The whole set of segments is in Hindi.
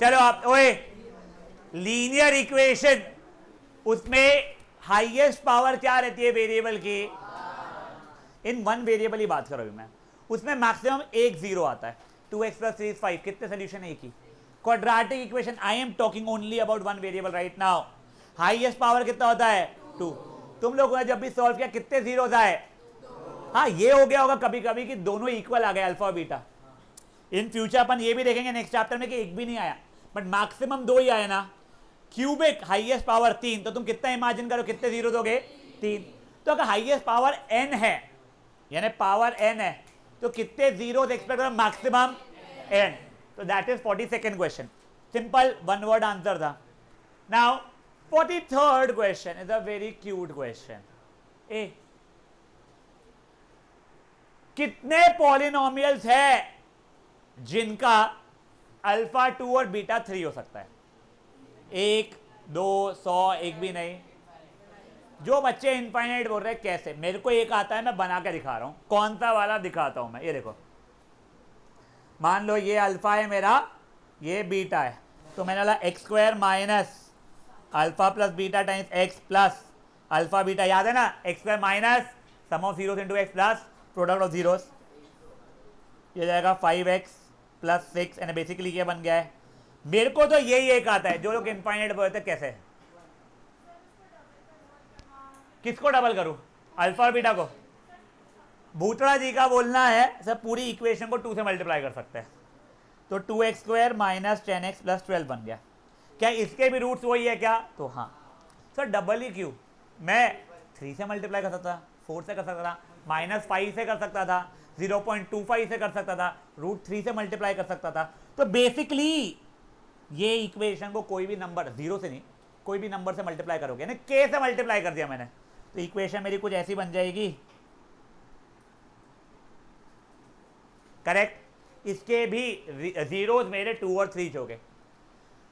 चलो आप ओए, लीनियर इक्वेशन उसमें हाईएस्ट पावर क्या रहती है वेरिएबल की? इन वन वेरिएबल ही बात करोगे मैं, उसमें मैक्सिमम एक जीरो आता है। 2x प्लस 3 इज 5, कितने सोल्यूशन है? एक ही। Quadratic equation, I am talking only about one variable right now. Highest power कितना होता है? 2। तुम लोगों ने जब भी सॉल्व किया कितने जीरोस आए? हाँ, ये हो गया होगा कभी कभी कि दोनों इक्वल आ गए अल्फा और बीटा। इन फ्यूचर अपन ये भी देखेंगे नेक्स्ट चैप्टर में कि एक भी नहीं आया, बट मैक्सिमम दो ही आए ना। क्यूबिक हाईएस्ट पावर 3, तो तुम कितना इमेजिन करो कितने जीरो दोगे? 3। तो अगर हाईएस्ट पावर n है, यानी पावर n है, तो कितने जीरो एक्सपेक्ट करो? Maximum n। तो that is 42nd question. Simple one word answer था। Now 43rd question is a very cute question. ए, कितने पॉलिनोमियल्स है जिनका अल्फा 2 और बीटा 3 हो सकता है? 1, 2, 100, एक भी नहीं। जो बच्चे इनफाइनाइट बोल रहे हैं कैसे? मेरे को एक आता है, मैं बना के दिखा रहा हूं। कौन सा वाला दिखाता हूं मैं? ये देखो, मान लो ये अल्फा है मेरा, ये बीटा है, तो मैंने बोला x square minus alpha plus beta times x plus alpha beta, याद है ना? X square minus sum of zeros into x plus product of zeros, ये जाएगा 5x प्लस 6, एंड बेसिकली ये बन गया है। मेरे को तो यही एक आता है। जो लोग इनफाइनाइट बोलते हैं कैसे? किसको डबल करूं? अल्फा और बीटा को? भूतड़ा जी का बोलना है सर पूरी इक्वेशन को 2 से मल्टीप्लाई कर सकते हैं, तो 2x square minus 10x plus 12 बन गया। क्या इसके भी रूट्स वही है क्या? तो हाँ। सर डबल ही क्यों? मैं 3 से मल्टीप्लाई कर सकता था, 4 से कर सकता था, -5 से कर सकता था, 0.25 से कर सकता था, √3 से मल्टीप्लाई कर सकता था। तो बेसिकली ये इक्वेशन को कोई भी नंबर, जीरो से नहीं, कोई भी नंबर से मल्टीप्लाई करोगे ना, k से मल्टीप्लाई कर दिया मैंने, तो इक्वेशन मेरी कुछ ऐसी बन जाएगी। करेक्ट? इसके भी जीरोस मेरे 2 और 3 हो गए।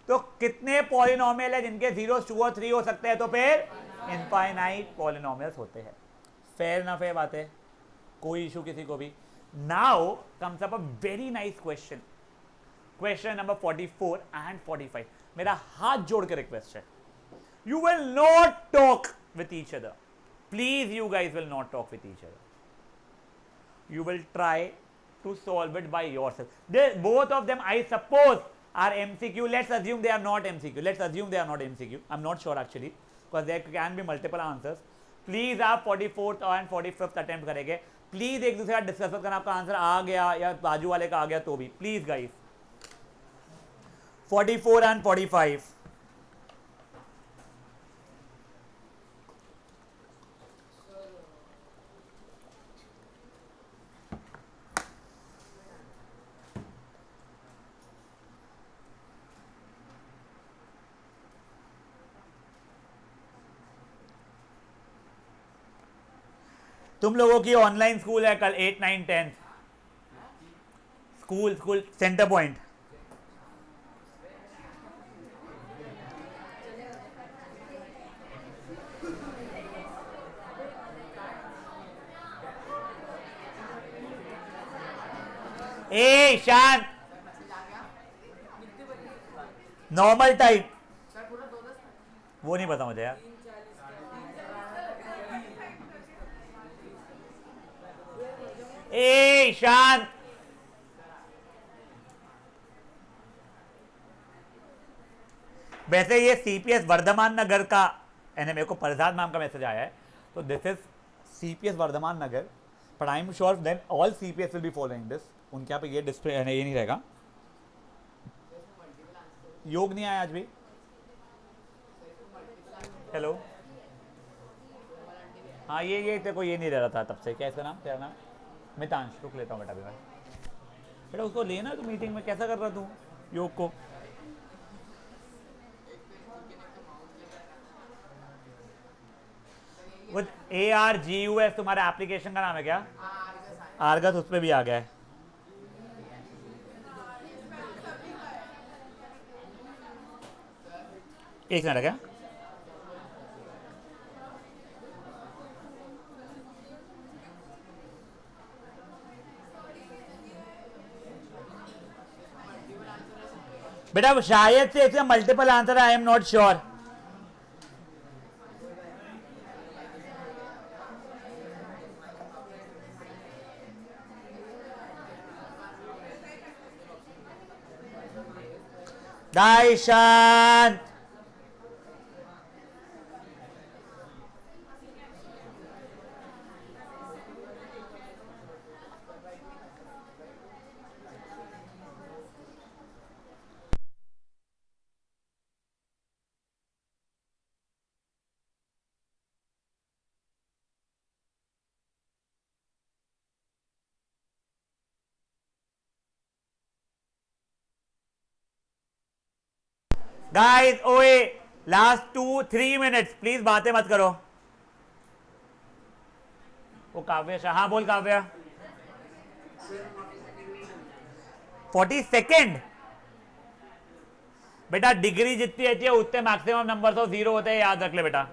तो कितने पॉलिनोमियल है जिनके जीरोस 2 और 3 हो सकते हैं? तो फिर इनफाइनाइट पॉलिनोमियल्स होते हैं। फेयर ना फेयर बात है, कोई इशू किसी को भी। Now comes up a very nice question, question number 44 and 45। मेरा हाथ जोड़ के रिक्वेस्ट है, you will not talk with each other, please you guys will not talk with each other, you will try to solve it by yourself. Both of them I suppose are MCQ. Let's assume they are not MCQ. Let's assume they are not MCQ. I'm not sure actually because there can be multiple answers. Please आप 44th and 45th अटेम्प्ट करेंगे। प्लीज एक दूसरे का डिस्कस करना, आपका आंसर आ गया या बाजू वाले का आ गया तो भी प्लीज गाइस। 44 and 45। तुम लोगों की ऑनलाइन स्कूल है कल 8, 9, 10 स्कूल सेंटर पॉइंट। ए शांत, नॉर्मल टाइम वो नहीं पता मुझे यार। ए शांत, वैसे ये सीपीएस वर्धमान नगर का, यानी मेरे को प्रसाद नाम का मैसेज आया है, तो this is CPS Vardhaman Nagar, but I am sure then all CPS will be following this. उनके यहाँ पे ये डिस्प्ले ये नहीं रहेगा। योग नहीं आया आज भी। हेलो, हाँ ये तेरे को ये नहीं रह रहा था तब से। क्या इसका नाम, तेरा नाम? मितांश। रुक लेता हूँ बेटा भी मैं। बेटा उसको लेना तो मीटिंग में, कैसा कर रहा तू योग को? वो ARGUS तुम्हारे एप्लीकेशन का नाम है क्या? आर्गस, उस पर भी आ गया है। एक मिनट क्या? बेटा शायद से इसका multiple answer, I am not sure. Guys शांत। गाइस ओए, लास्ट 2-3 मिनट्स प्लीज बातें मत करो। वो काव्य शाह, हाँ बोल काव्य। 42 बेटा डिग्री जितनी अच्छी है उतने मैक्सिमम नंबर तो 0 होते हैं, याद रख ले बेटा।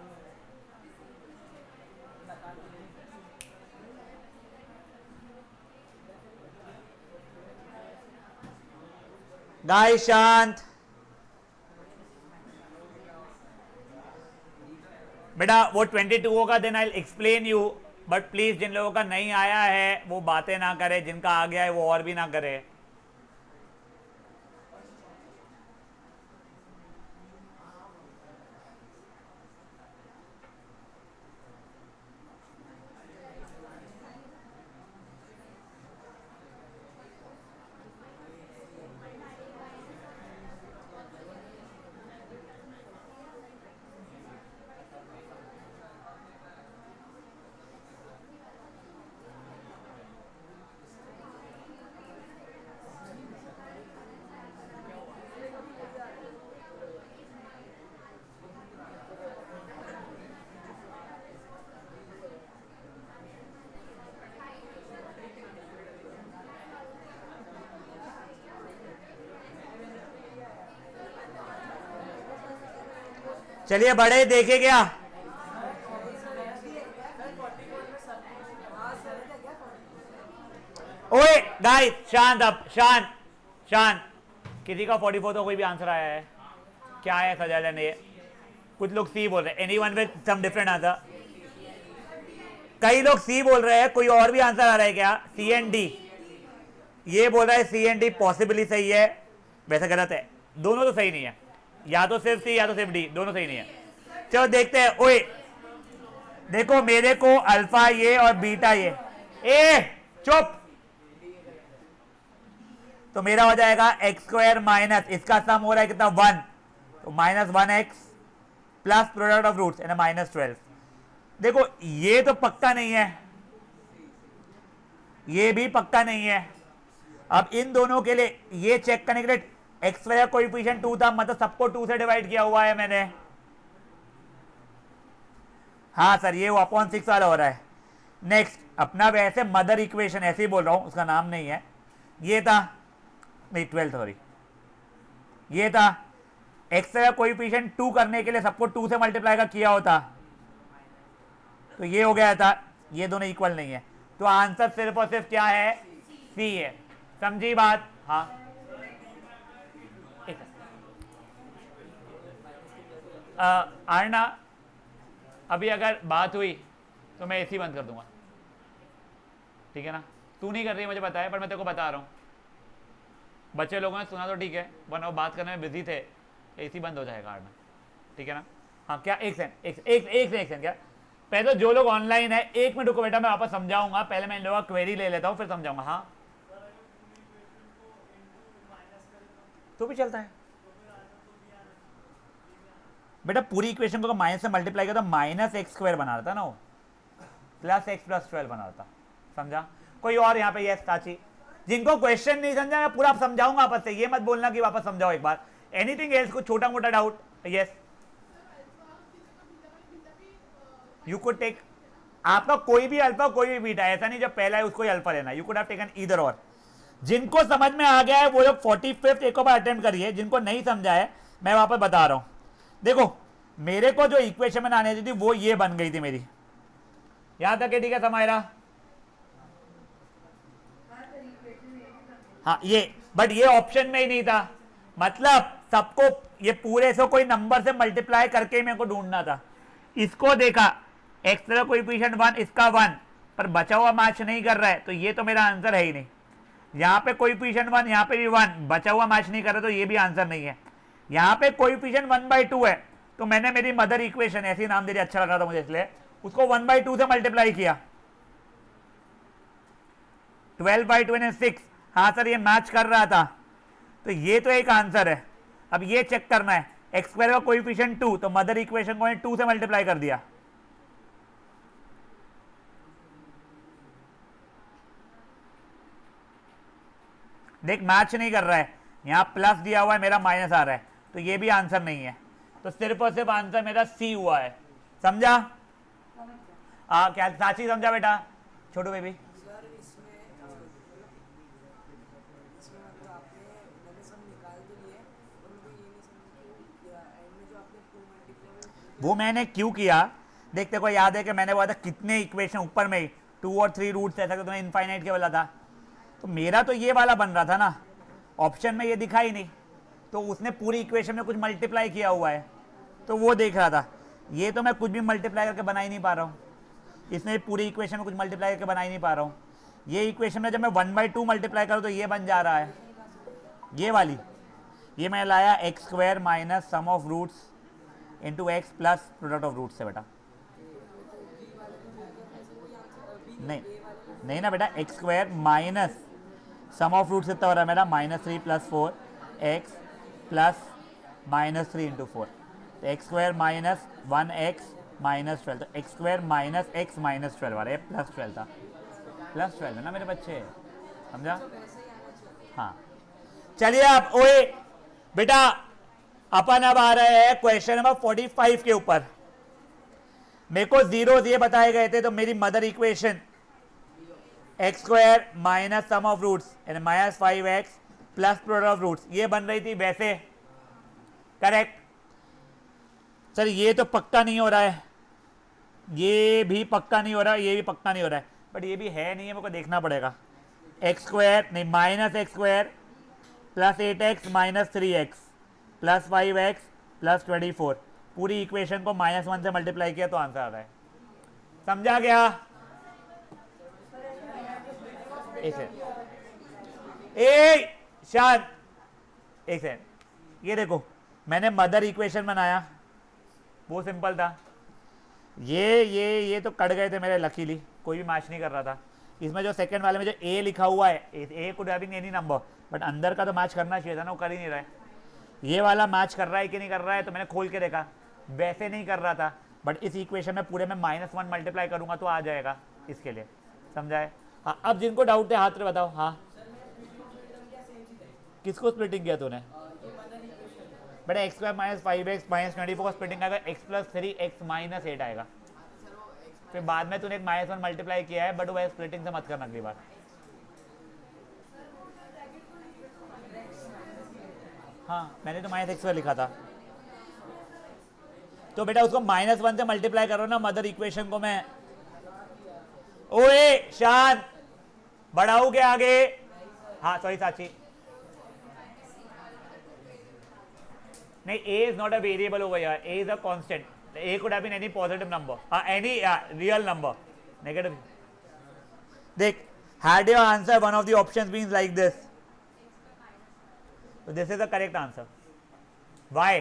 गाइस शांत। बेटा वो 22 होगा, then I explain you, but please जिन लोगों का नहीं आया है वो बातें ना करे, जिनका आ गया है वो और भी ना करे। चलिए बड़े देखे क्या? ओए गाइस शांत, अब शांत शांत। किसी का 44 तो कोई भी आंसर आया है क्या? आया सजालन? ये कुछ लोग सी बोल रहे हैं, anyone with some different answer. कई लोग सी बोल रहे हैं, कोई और भी आंसर आ रहा है क्या? सी एंड डी। ये बोल रहा है सी एंड डी पॉसिबली सही है, वैसे गलत है, दोनों तो सही नहीं है, या तो सिर्फ सी या तो सिर्फ डी, दोनों सही नहीं है। चलो देखते हैं। ओए देखो मेरे को अल्फा ये और बीटा ये, ए चुप। तो मेरा हो जाएगा x² माइनस इसका सम हो रहा है कितना 1, तो -1x plus product of roots यानी -12। देखो ये तो पक्का नहीं है, ये भी पक्का नहीं है। अब इन दोनों के लिए ये चेक करने के लिए एक्स वाई का कोएफिशिएंट 2 था, मतलब सबको 2 से डिवाइड किया हुआ है मैंने। हाँ सर ये 1/6 वाला हो रहा है। नेक्स्ट अपना वैसे मदर इक्वेशन ऐसे ही बोल रहा हूं, उसका नाम नहीं है, ये था नहीं 12 सॉरी, ये था एक्स का कोएफिशिएंट 2 करने के लिए सबको 2 से मल्टीप्लाई का किया होता, तो ये हो गया था। ये दोनों इक्वल नहीं है, तो आंसर सिर्फ और सिर्फ क्या है? सी है। समझी बात? हाँ आरना, अभी अगर बात हुई तो मैं एसी बंद कर दूंगा, ठीक है ना? तू नहीं कर रही मुझे पता है, पर मैं तेरे को बता रहा हूँ। बच्चे लोगों ने सुना तो ठीक है, वरना वो बात करने में बिजी थे। एसी बंद हो जाएगा आरना, ठीक है ना? हाँ क्या? एक सेकंड क्या? पहले तो जो लोग ऑनलाइन है 1 मिनट रुको बेटा, मैं वापस समझाऊंगा। पहले मैं इन लोगों का क्वेरी ले लेता हूँ फिर समझाऊंगा। हाँ तो भी चलता है बेटा, पूरी इक्वेशन को माइनस से मल्टीप्लाई करता -x² बना रहा था ना, वो +x+12 बना रहा था। समझा? कोई और यहाँ पे? यस साची, जिनको क्वेश्चन नहीं समझा मैं पूरा समझाऊंगा आपस से, ये मत बोलना कि वापस समझाओ एक बार। एनीथिंग एल्स, कुछ छोटा मोटा doubt? Yes you could take, आपका कोई भी अल्फा कोई भी बीटा, ऐसा नहीं जब पहला है उसको ही अल्फा लेना। You could have taken either और। जिनको समझ में आ गया है वो लोग 45th एक बार अटेम्प्ट करिए, जिनको नहीं समझा है मैं वापस बता रहा हूं। देखो मेरे को जो इक्वेशन में आने थी वो ये बन गई थी मेरी, यहां तक है, ठीक है समायरा? हाँ ये, बट ये ऑप्शन में ही नहीं था, मतलब सबको ये पूरे से कोई नंबर से मल्टीप्लाई करके ही मेरे को ढूंढना था। इसको देखा एक्स का कोएफिशिएंट 1, इसका 1, पर बचा हुआ मैच नहीं कर रहा है, तो ये तो मेरा आंसर है ही नहीं। यहाँ पे कोएफिशिएंट 1, यहाँ पे भी 1, बचा हुआ मैच नहीं कर रहा, तो ये भी आंसर नहीं है। यहाँ पे कोएफिशिएंट 1/2 है, तो मैंने मेरी मदर इक्वेशन, ऐसे ही नाम दे दिया, अच्छा लग रहा था मुझे इसलिए, उसको 1/2 से मल्टीप्लाई किया। 12/2 यानी 6। हाँ सर ये मैच कर रहा था, तो ये तो एक आंसर है। अब ये चेक करना है, एक्स स्क्वायर का कोएफिशिएंट 2, तो मदर इक्वेशन को 2 से मल्टीप्लाई कर दिया। देख मैच नहीं कर रहा है, यहां प्लस दिया हुआ है, मेरा माइनस आ रहा है, तो ये भी आंसर नहीं है। तो सिर्फ और सिर्फ आंसर मेरा सी हुआ है। समझा? क्या साची समझा बेटा? छोटू बेबी वो मैंने क्यों किया, देखते को याद है कि मैंने बोला था कितने इक्वेशन ऊपर में 2 और 3 रूट्स ऐसा, तुम्हें इनफाइनाइट के बोला था, तो मेरा तो ये वाला बन रहा था ना, ऑप्शन में ये दिखा ही नहीं, तो उसने पूरी इक्वेशन में कुछ मल्टीप्लाई किया हुआ है, तो वो देख रहा था। ये तो मैं कुछ भी मल्टीप्लाई करके बना ही नहीं पा रहा हूँ, इसने पूरी इक्वेशन में कुछ मल्टीप्लाई करके बना ही नहीं पा रहा हूँ। ये इक्वेशन में जब मैं 1/2 मल्टीप्लाई करूँ तो ये बन जा रहा है, ये वाली, ये मैं लाया x square minus sum of roots into x plus product of roots से बेटा। नहीं नहीं ना बेटा, x square minus sum of roots कितना हो रहा है मेरा, -3 + 4 एक्स प्लस -3 इंटू 4, तो x square minus 1x minus 12, तो x square minus x minus 12 आ रहा है, +12 था, +12 है ना मेरे बच्चे, समझा? हाँ चलिए अब ओए बेटा अपन अब आ रहे हैं क्वेश्चन नंबर 45 के ऊपर। मेरे को जीरोस ये बताए गए थे, तो मेरी mother equation x square minus sum of roots यानी -5x plus product of roots ये बन रही थी वैसे, करेक्ट? सर ये तो पक्का नहीं हो रहा है, ये भी पक्का नहीं हो रहा है, ये भी पक्का नहीं हो रहा है, बट ये भी है नहीं है, मेरे को देखना पड़ेगा। एक्स स्क्वायर नहीं, -x square plus 8x minus 3x plus 5x plus 24, पूरी इक्वेशन को -1 से मल्टीप्लाई किया तो आंसर आ रहा है। समझा गया? एक शायद एक सेकंड, ये देखो मैंने मदर इक्वेशन बनाया, वो सिंपल था, ये तो कट गए थे मेरे, लकीली कोई भी मैच नहीं कर रहा था। इसमें जो सेकंड वाले में जो ए लिखा हुआ है, a could have been any number, but अंदर का तो मैच करना चाहिए था ना, वो कर ही नहीं रहा है। ये वाला मैच कर रहा है कि नहीं कर रहा है, तो मैंने खोल के देखा, वैसे नहीं कर रहा था, बट इस इक्वेशन में पूरे में -1 मल्टीप्लाई करूंगा तो आ जाएगा, इसके लिए समझाए? हाँ अब जिनको डाउट है हाथ में बताओ। हाँ किसको स्प्लिटिंग किया तूने बेटा? X square minus 5x minus 24 का स्प्लिटिंग आएगा, x प्लस 3x माइनस 8 आएगा, फिर बाद में तूने एक -1 मल्टीप्लाई किया है, बट वो स्प्लिटिंग से मत करना अगली बार। हाँ मैंने तो -x लिखा था, तो बेटा उसको -1 से मल्टीप्लाई करो ना मदर इक्वेशन को। मैं ओए शान बढ़ाओगे आगे? हाँ सॉरी साची, नहीं a is not a variable over here, a is a constant, a could have been any positive number, any real number, negative. देख, had your answer one of the options been like this, so this is the correct answer. Why?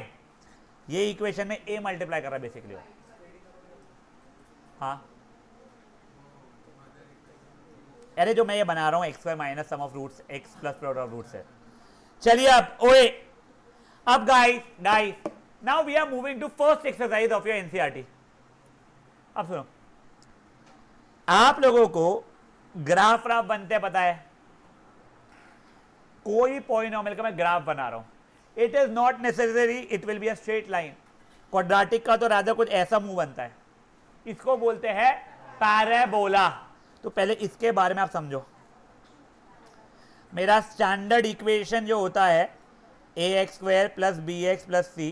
ये इक्वेशन में a मल्टीप्लाई कर रहा है बेसिकली। हाँ अरे जो मैं ये बना रहा हूं x square minus sum of roots x plus product of roots है। चलिए अब ओए अब guys now we are moving to first exercise of your NCERT. अब सुनो, आप लोगों को ग्राफ राफ बनते पता है, कोई पॉलिनोमियल का मैं ग्राफ बना रहा हूं, it is not necessary it will be a straight line, quadratic का तो राजा कुछ ऐसा मुंह बनता है, इसको बोलते हैं पैराबोला। तो पहले इसके बारे में आप समझो, मेरा स्टैंडर्ड इक्वेशन जो होता है ax square plus B X plus C,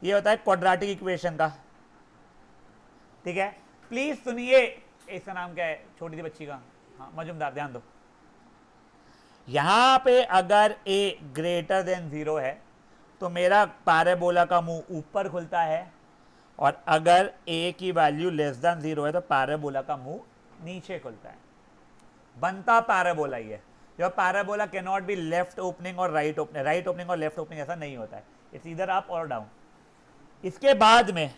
ये होता है क्वाड्रेटिक इक्वेशन का, ठीक है? प्लीज सुनिए, इसका नाम क्या है छोटी सी बच्ची का? हाँ मजुमदार, ध्यान दो। यहां पे अगर a ग्रेटर देन 0 है तो मेरा पैराबोला का मुंह ऊपर खुलता है, और अगर a की वैल्यू लेस देन 0 है तो पैराबोला का मुंह नीचे खुलता है। बनता पैराबोला ही है। जो parabola can not be left opening और राइट ओपनिंग, राइट ओपनिंग और लेफ्ट ओपनिंग ऐसा नहीं होता है, इट्स ईदर अप और डाउन। इसके बाद में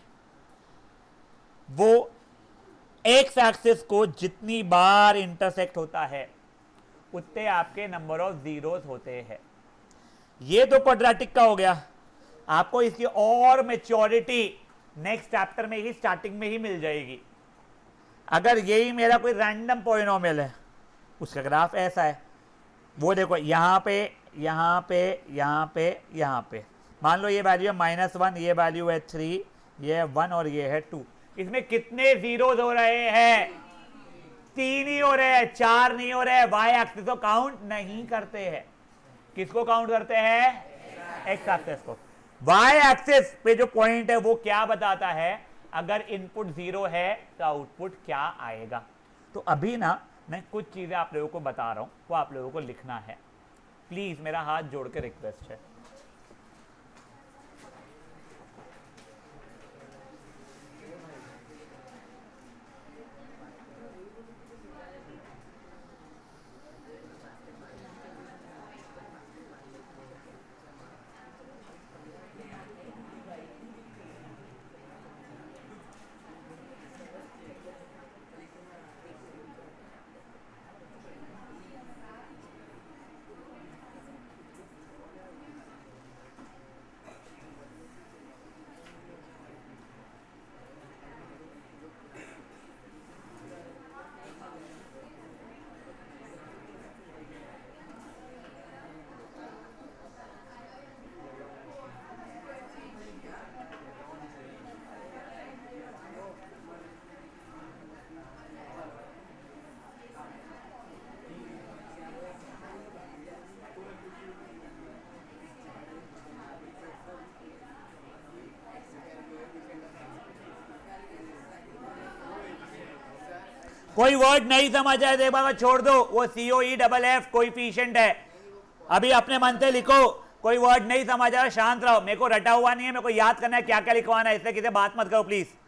वो एक्स एक्सिस को जितनी बार इंटरसेक्ट होता है उतने आपके नंबर ऑफ जीरोस होते हैं। ये तो क्वाड्रेटिक का हो गया। आपको इसकी और मैच्योरिटी नेक्स्ट चैप्टर में ही स्टार्टिंग में ही मिल जाएगी। अगर यही मेरा कोई रैंडम पॉलिनोमियल है, उसका ग्राफ ऐसा है, वो देखो यहाँ पे यहाँ पे यहाँ पे यहाँ पे, मान लो ये वैल्यू है -1, ये वैल्यू है 3, ये है 1 और ये है 2। इसमें कितने जीरोस हो रहे हैं? 3 ही हो रहे हैं, 4 नहीं हो रहे हैं। वाई एक्सिस को काउंट नहीं करते हैं। किसको काउंट करते हैं? एक्स एक्सिस को। वाई एक्सिस पे जो पॉइंट है वो क्या बताता है? अगर इनपुट 0 है तो आउटपुट क्या आएगा। तो अभी ना मैं कुछ चीजें आप लोगों को बता रहा हूं, वो आप लोगों को लिखना है। प्लीज मेरा हाथ जोड़ के रिक्वेस्ट है। कोई वर्ड नहीं समझ आए एक बार छोड़ दो। वो COEFF कोएफिशिएंट है, अभी अपने मन से लिखो। कोई वर्ड नहीं समझ आ रहा, शांत रहो। मेरे को रटा हुआ नहीं है, मेरे को याद करना है क्या क्या लिखवाना है, इसलिए किसी बात मत करो प्लीज।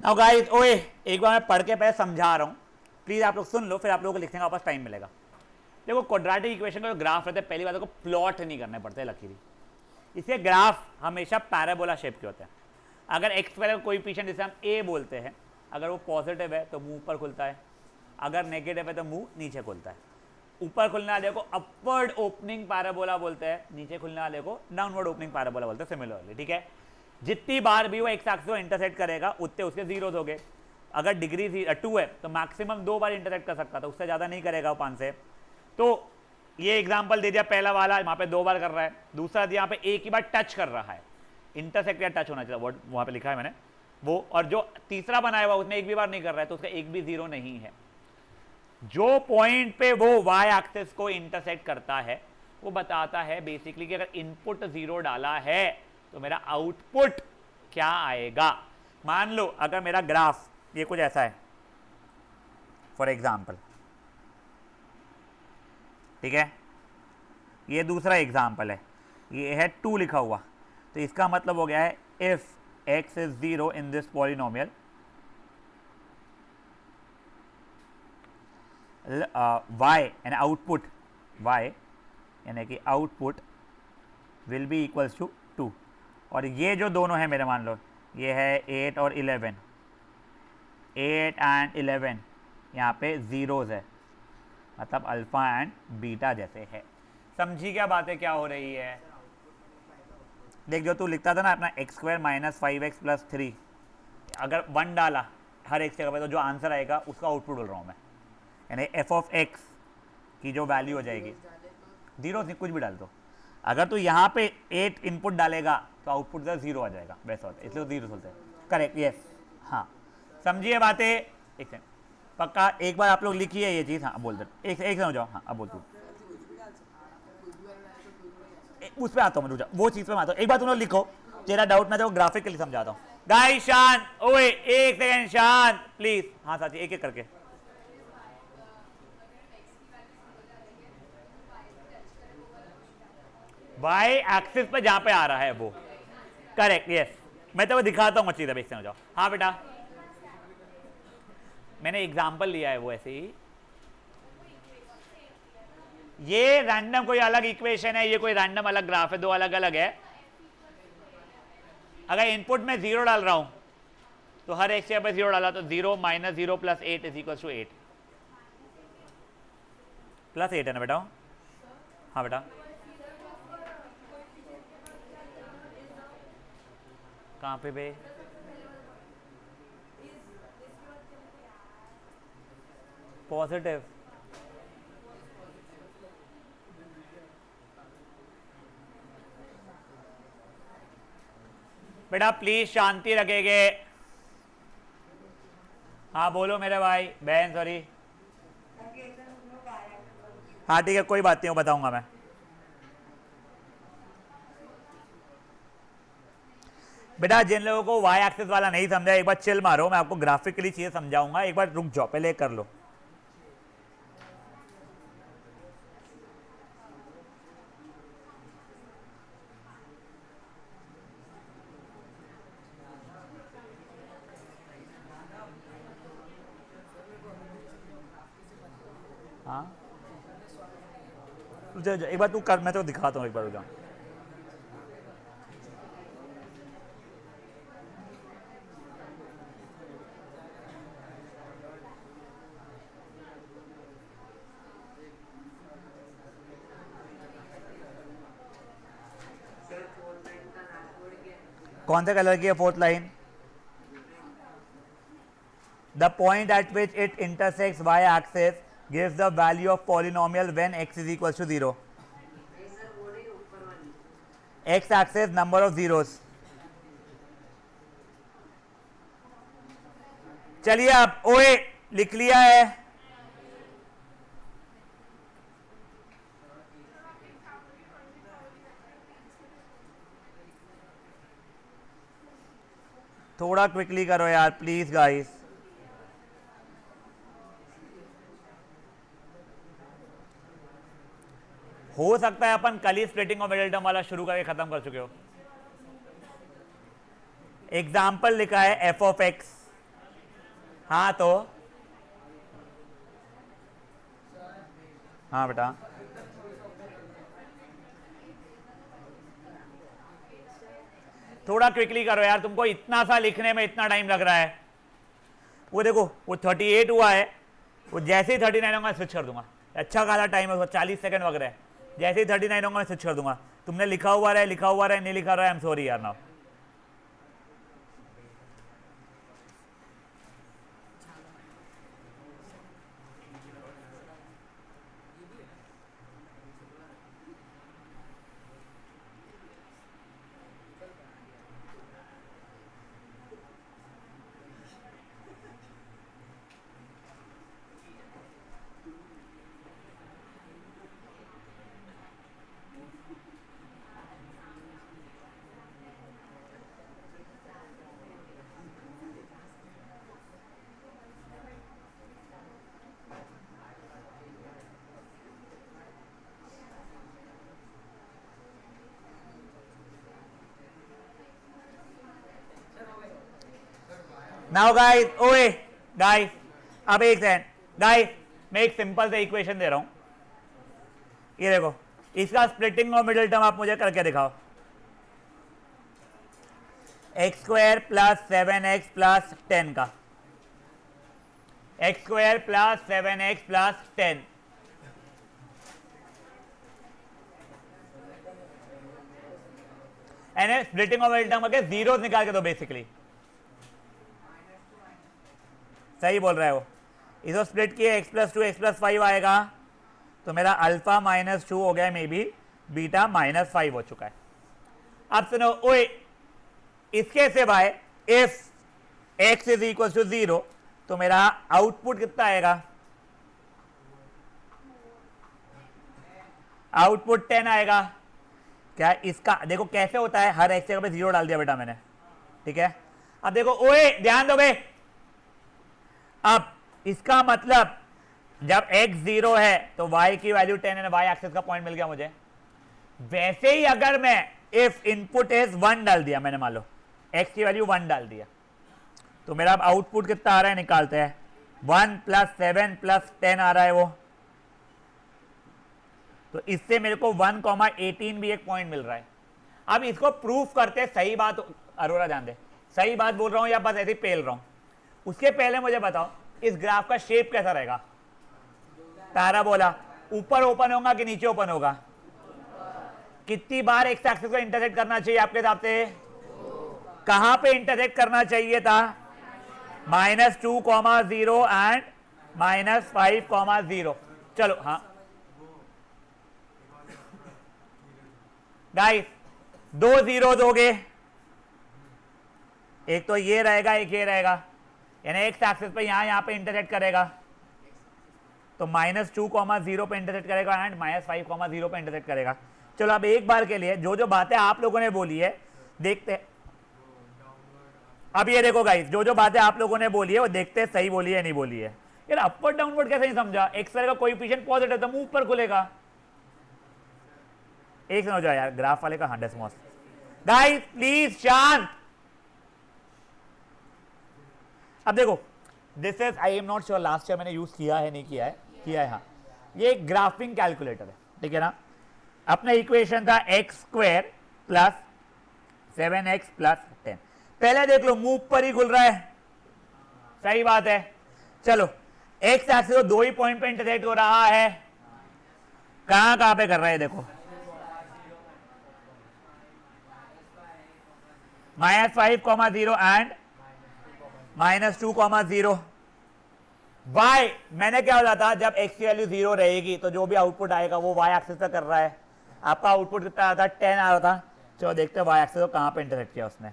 नाउ गाइस, ओए एक बार मैं पढ़ के पहले समझा रहा हूँ, प्लीज आप लोग सुन लो, फिर आप लोगों को लिखने का वापस टाइम मिलेगा। देखो क्वाड्रेटिक इक्वेशन का जो ग्राफ रहता है, पहली बात को प्लॉट नहीं करने पड़ते हैं लकीरी। इसके ग्राफ हमेशा पैराबोला शेप के होते हैं। अगर एक्स वाले कोएफिशिएंट जिसे हम ए बोलते हैं, अगर वो पॉजिटिव है तो मुंह ऊपर खुलता है, अगर नेगेटिव है तो मुंह नीचे खुलता है। ऊपर खुलने वाले को अपवर्ड ओपनिंग पैराबोला बोलते हैं, नीचे खुलने वाले को डाउनवर्ड ओपनिंग पैराबोला बोलते हैं सिमिलरली, ठीक है। जितनी बार भी वो एक्स एक्सिस को इंटरसेक्ट करेगा उतने उसके जीरोस हो गए। अगर डिग्री 2 है तो मैक्सिमम 2 बार इंटरसेक्ट कर सकता था, उससे ज़्यादा नहीं करेगा वो 5 से। तो ये एग्जाम्पल दे दिया पहला वाला, वहाँ पे 2 बार कर रहा है। दूसरा दिया यहाँ पे एक ही बार टच कर रहा है, इंटरसेक्ट या टच होना चाहिए, वर्ड वहाँ पे लिखा है मैंने वो। और जो तीसरा बनाया हुआ उसमें एक भी बार नहीं कर रहा है तो उसका एक भी जीरो नहीं है। जो पॉइंट पे वो वाई एक्सिस को इंटरसेक्ट करता है वो बताता है बेसिकली कि अगर इनपुट 0 डाला है तो मेरा आउटपुट क्या आएगा। मान लो अगर मेरा ग्राफ ये कुछ ऐसा है फॉर एग्जाम्पल, ठीक है, ये दूसरा एग्जाम्पल है, ये है 2 लिखा हुआ, तो इसका मतलब हो गया है इफ x is 0 in this polynomial y यानी आउटपुट y यानी कि output will be equals to 2। और ये जो दोनों है मेरे, मान लो ये है 8 और 11, 8 एंड 11 यहाँ पे जीरोज है, मतलब अल्फा एंड बीटा जैसे है। समझी क्या बातें क्या हो रही है? देख जो तू लिखता था ना अपना x² - 5x + 3, अगर 1 डाला हर एक जगह पे तो जो आंसर आएगा उसका आउटपुट बोल रहा हूँ मैं, यानी f(x) की जो वैल्यू हो जाएगी, जीरो नहीं कुछ भी डाल दो। अगर तू यहाँ पे 8 इनपुट डालेगा तो आउटपुट का 0 आ जाएगा, वैसा होता है, इसलिए 0 बोलते हैं। करेक्ट, यस, हाँ समझिए बातें। एक सेकंड पक्का, एक बार आप लोग लिखिए ये चीज़। हाँ बोल दे, एक समझ जाओ। हाँ अब बोल तू, उस पर आता हूँ मैं, वो चीज़ पे मैं आता हूँ। एक बार तुम लोग लिखो, तेरा डाउट मैं तो ग्राफिकली समझाता हूँ। गाइस शांत, ओए एक सेकंड शांत प्लीज। हाँ साथी एक एक करके। वाई एक्सिस पे जहां पे आ रहा है वो, करेक्ट, यस। मैं तो वो दिखाता हूँ चीज़, एक समझ जाओ। हाँ बेटा मैंने एग्जाम्पल लिया है वो ऐसे ही, ये रैंडम कोई अलग इक्वेशन है, ये कोई रैंडम अलग ग्राफ है, दो अलग अलग है। अगर इनपुट में 0 डाल रहा हूं तो हर एक जगह पे 0 डाला तो 0 - 0 + 8 = 8 +8 है ना बेटा? हाँ बेटा कहाँ पे बे? पॉजिटिव। बेटा प्लीज शांति रखेंगे। हाँ बोलो मेरे भाई बहन, सॉरी। हाँ ठीक है कोई बात नहीं, वो बताऊंगा मैं। बेटा जिन लोगों को वाई एक्सिस वाला नहीं समझा एक बार चिल मारो, मैं आपको ग्राफिकली चीजें समझाऊंगा, एक बार रुक जाओ, पहले कर लो। हाँ एक बार तू कर, मैं तो दिखाता हूँ एक बार। रुक कौन से कलर की है 4th line? The point at which it intersects y-axis gives the value of polynomial when x is equals to 0. X-axis number of zeros. चलिए अब ओए लिख लिया है। थोड़ा क्विकली करो यार प्लीज गाइस। हो सकता है अपन कल ही स्प्लिटिंग ऑफ मिडिल टर्म वाला शुरू करके खत्म कर चुके हो। एग्जाम्पल लिखा है f(x). हाँ तो हाँ बेटा थोड़ा क्विकली करो यार, तुमको इतना सा लिखने में इतना टाइम लग रहा है। वो देखो वो 38 हुआ है, वो जैसे ही 39 होगा स्विच कर दूंगा। अच्छा खासा टाइम है, 40 सेकंड वगैरह है। जैसे ही 39 होगा मैं स्विच कर दूंगा। तुमने लिखा हुआ रहे, नहीं लिखा रहा है, आई एम सॉरी यार नाउ। नाउ गाइस, ओए गाइस, अब एक सेकंड गाइस, मैं एक सिंपल सा इक्वेशन दे रहा हूं, ये देखो, इसका स्प्लिटिंग और मिडिल टर्म आप मुझे करके दिखाओ। X square plus 7x plus 10 का, x square plus 7x plus 10, and splitting और मिडिल टर्म करके जीरो निकाल के दो बेसिकली। सही बोल रहा है वो। इसको स्प्लिट किए x प्लस 2 x प्लस 5 आएगा, तो मेरा अल्फा माइनस 2 हो गया, मे बी बीटा माइनस 5 हो चुका है। अब सुनो, ओए इसके से भाई if x is equal to 0 तो मेरा आउटपुट कितना आएगा? आउटपुट 10 आएगा। क्या इसका देखो कैसे होता है, हर x जगह पे 0 डाल दिया बेटा मैंने, ठीक है। अब देखो ओए ध्यान दो बे, अब इसका मतलब जब x 0 है तो y की वैल्यू 10 है, y एक्सिस का पॉइंट मिल गया मुझे। वैसे ही अगर मैं इफ इनपुट इज 1 डाल दिया मैंने, मान लो x की वैल्यू 1 डाल दिया, तो मेरा अब आउटपुट कितना आ रहा है निकालते हैं, 1 प्लस 7 प्लस 10 आ रहा है वो। तो इससे मेरे को 1,18 भी एक पॉइंट मिल रहा है। अब इसको प्रूफ करते, सही बात अरोरा जान दे, सही बात बोल रहा हूं या बस ऐसे ही पेल रहा हूं? उसके पहले मुझे बताओ इस ग्राफ का शेप कैसा रहेगा? पैराबोला ऊपर ओपन होगा कि नीचे ओपन होगा? कितनी बार एक्स एक्सिस को इंटरसेक्ट करना चाहिए आपके हिसाब से? कहां पे इंटरसेक्ट करना चाहिए था? -2,0 एंड -5,0। चलो हाँ गाइस, 2 जीरो दोगे, एक तो ये रहेगा एक ये रहेगा, यानी एक्स एक्सिस पे यहां पे इंटरसेक्ट करेगा, तो -2,0 पे इंटरसेक्ट करेगा एंड -5,0 पे इंटरसेक्ट करेगा। चलो अब एक बार के लिए जो जो बातें आप लोगों ने बोली है देखते हैं। अब ये देखो गाइस, जो जो बातें आप लोगों ने बोली है वो देखते हैं सही बोली है नहीं बोली है। यार अपवर्ड डाउनवर्ड कैसे नहीं समझा? एक्स का कोएफिशिएंट पॉजिटिव तो मुंह ऊपर खुलेगा। एक समझ जाओ यार, ग्राफ वाले का 100 मॉस। गाइस प्लीज शांत। अब देखो, this is, I am not sure last year मैंने यूज किया है नहीं किया है, किया है हाँ। ये एक ग्राफिंग कैलकुलेटर है, ठीक है ना। अपना इक्वेशन था x square plus 7x plus 10। पहले देख लो मुंह ऊपर ही खुल रहा है, सही बात है। चलो एक्स एक्सिस दो ही पॉइंट पे इंटरसेक्ट हो रहा है, कहां पे कर रहा है देखो, -5,0 एंड -2,0। वाई मैंने क्या बोला था, जब x की वैल्यू 0 रहेगी तो जो भी आउटपुट आएगा वो y एक्सिस पे कर रहा है। आपका आउटपुट कितना आता है? 10 आ रहा था। चलो देखते हैं y एक्सिस को कहां पे इंटरसेक्ट किया उसने,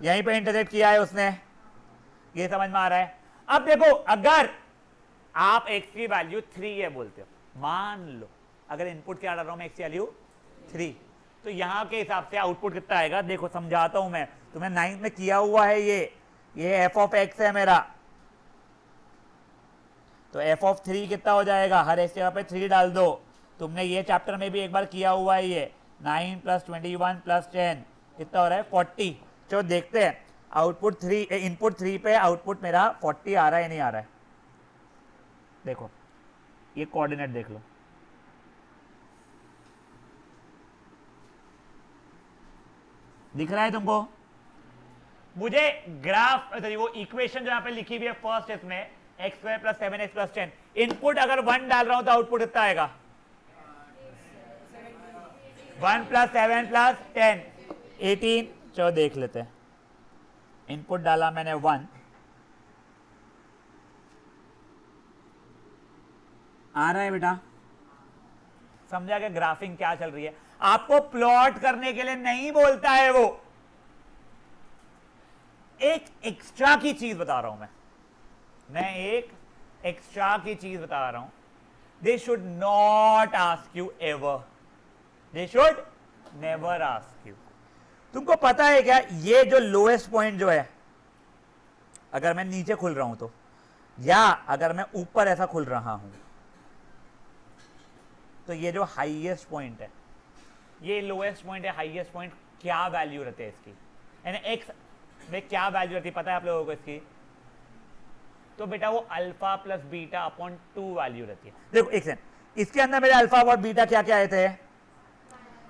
यहीं पे इंटरसेक्ट किया है उसने, ये समझ में आ रहा है। अब देखो अगर आप x की वैल्यू 3 है बोलते हो, मान लो अगर इनपुट क्या डाल रहा हूं मैं, x की वैल्यू 3, तो यहां के हिसाब से आउटपुट कितना आएगा देखो, समझाता हूं मैं तुम्हें, 9th में किया हुआ है ये f ऑफ x है मेरा, तो f ऑफ 3 कितना हो जाएगा? हर एक जगह पे 3 डाल दो। तुमने ये चैप्टर में भी एक बार किया हुआ है ये, 9 + 21 + 10 कितना हो रहा है? 40। चलो देखते हैं आउटपुट 3, इनपुट 3 पे आउटपुट मेरा 40 आ रहा है नहीं आ रहा है। देखो ये कोऑर्डिनेट देख लो, दिख रहा है तुमको? मुझे ग्राफ वो इक्वेशन जो यहाँ पे लिखी हुई है फर्स्ट इसमें, x square plus 7x plus 10। Input अगर 1 डाल रहा हूं तो आउटपुट कितना आएगा? 1 प्लस 7 प्लस 10 18। चलो देख लेते हैं। इनपुट डाला मैंने 1, आ रहा है बेटा? समझा कि ग्राफिंग क्या चल रही है? आपको प्लॉट करने के लिए नहीं बोलता है वो। एक एक्स्ट्रा की चीज बता रहा हूं मैं एक एक्स्ट्रा की चीज बता रहा हूं। They should not ask you ever, they should never ask you. तुमको पता है क्या, ये जो लोएस्ट पॉइंट जो है, अगर मैं नीचे खुल रहा हूं तो, या अगर मैं ऊपर ऐसा खुल रहा हूं, तो ये जो हाईएस्ट पॉइंट है, ये लोएस्ट पॉइंट है, हाईएस्ट पॉइंट, क्या वैल्यू रहती है इसकी? यानी एक्स में क्या वैल्यू रहती है पता है आप लोगों को इसकी? तो बेटा वो alpha plus beta upon 2 value रहती है। देखो एक सेकंड, इसके अंदर मेरे अल्फा और बीटा क्या क्या आए थे?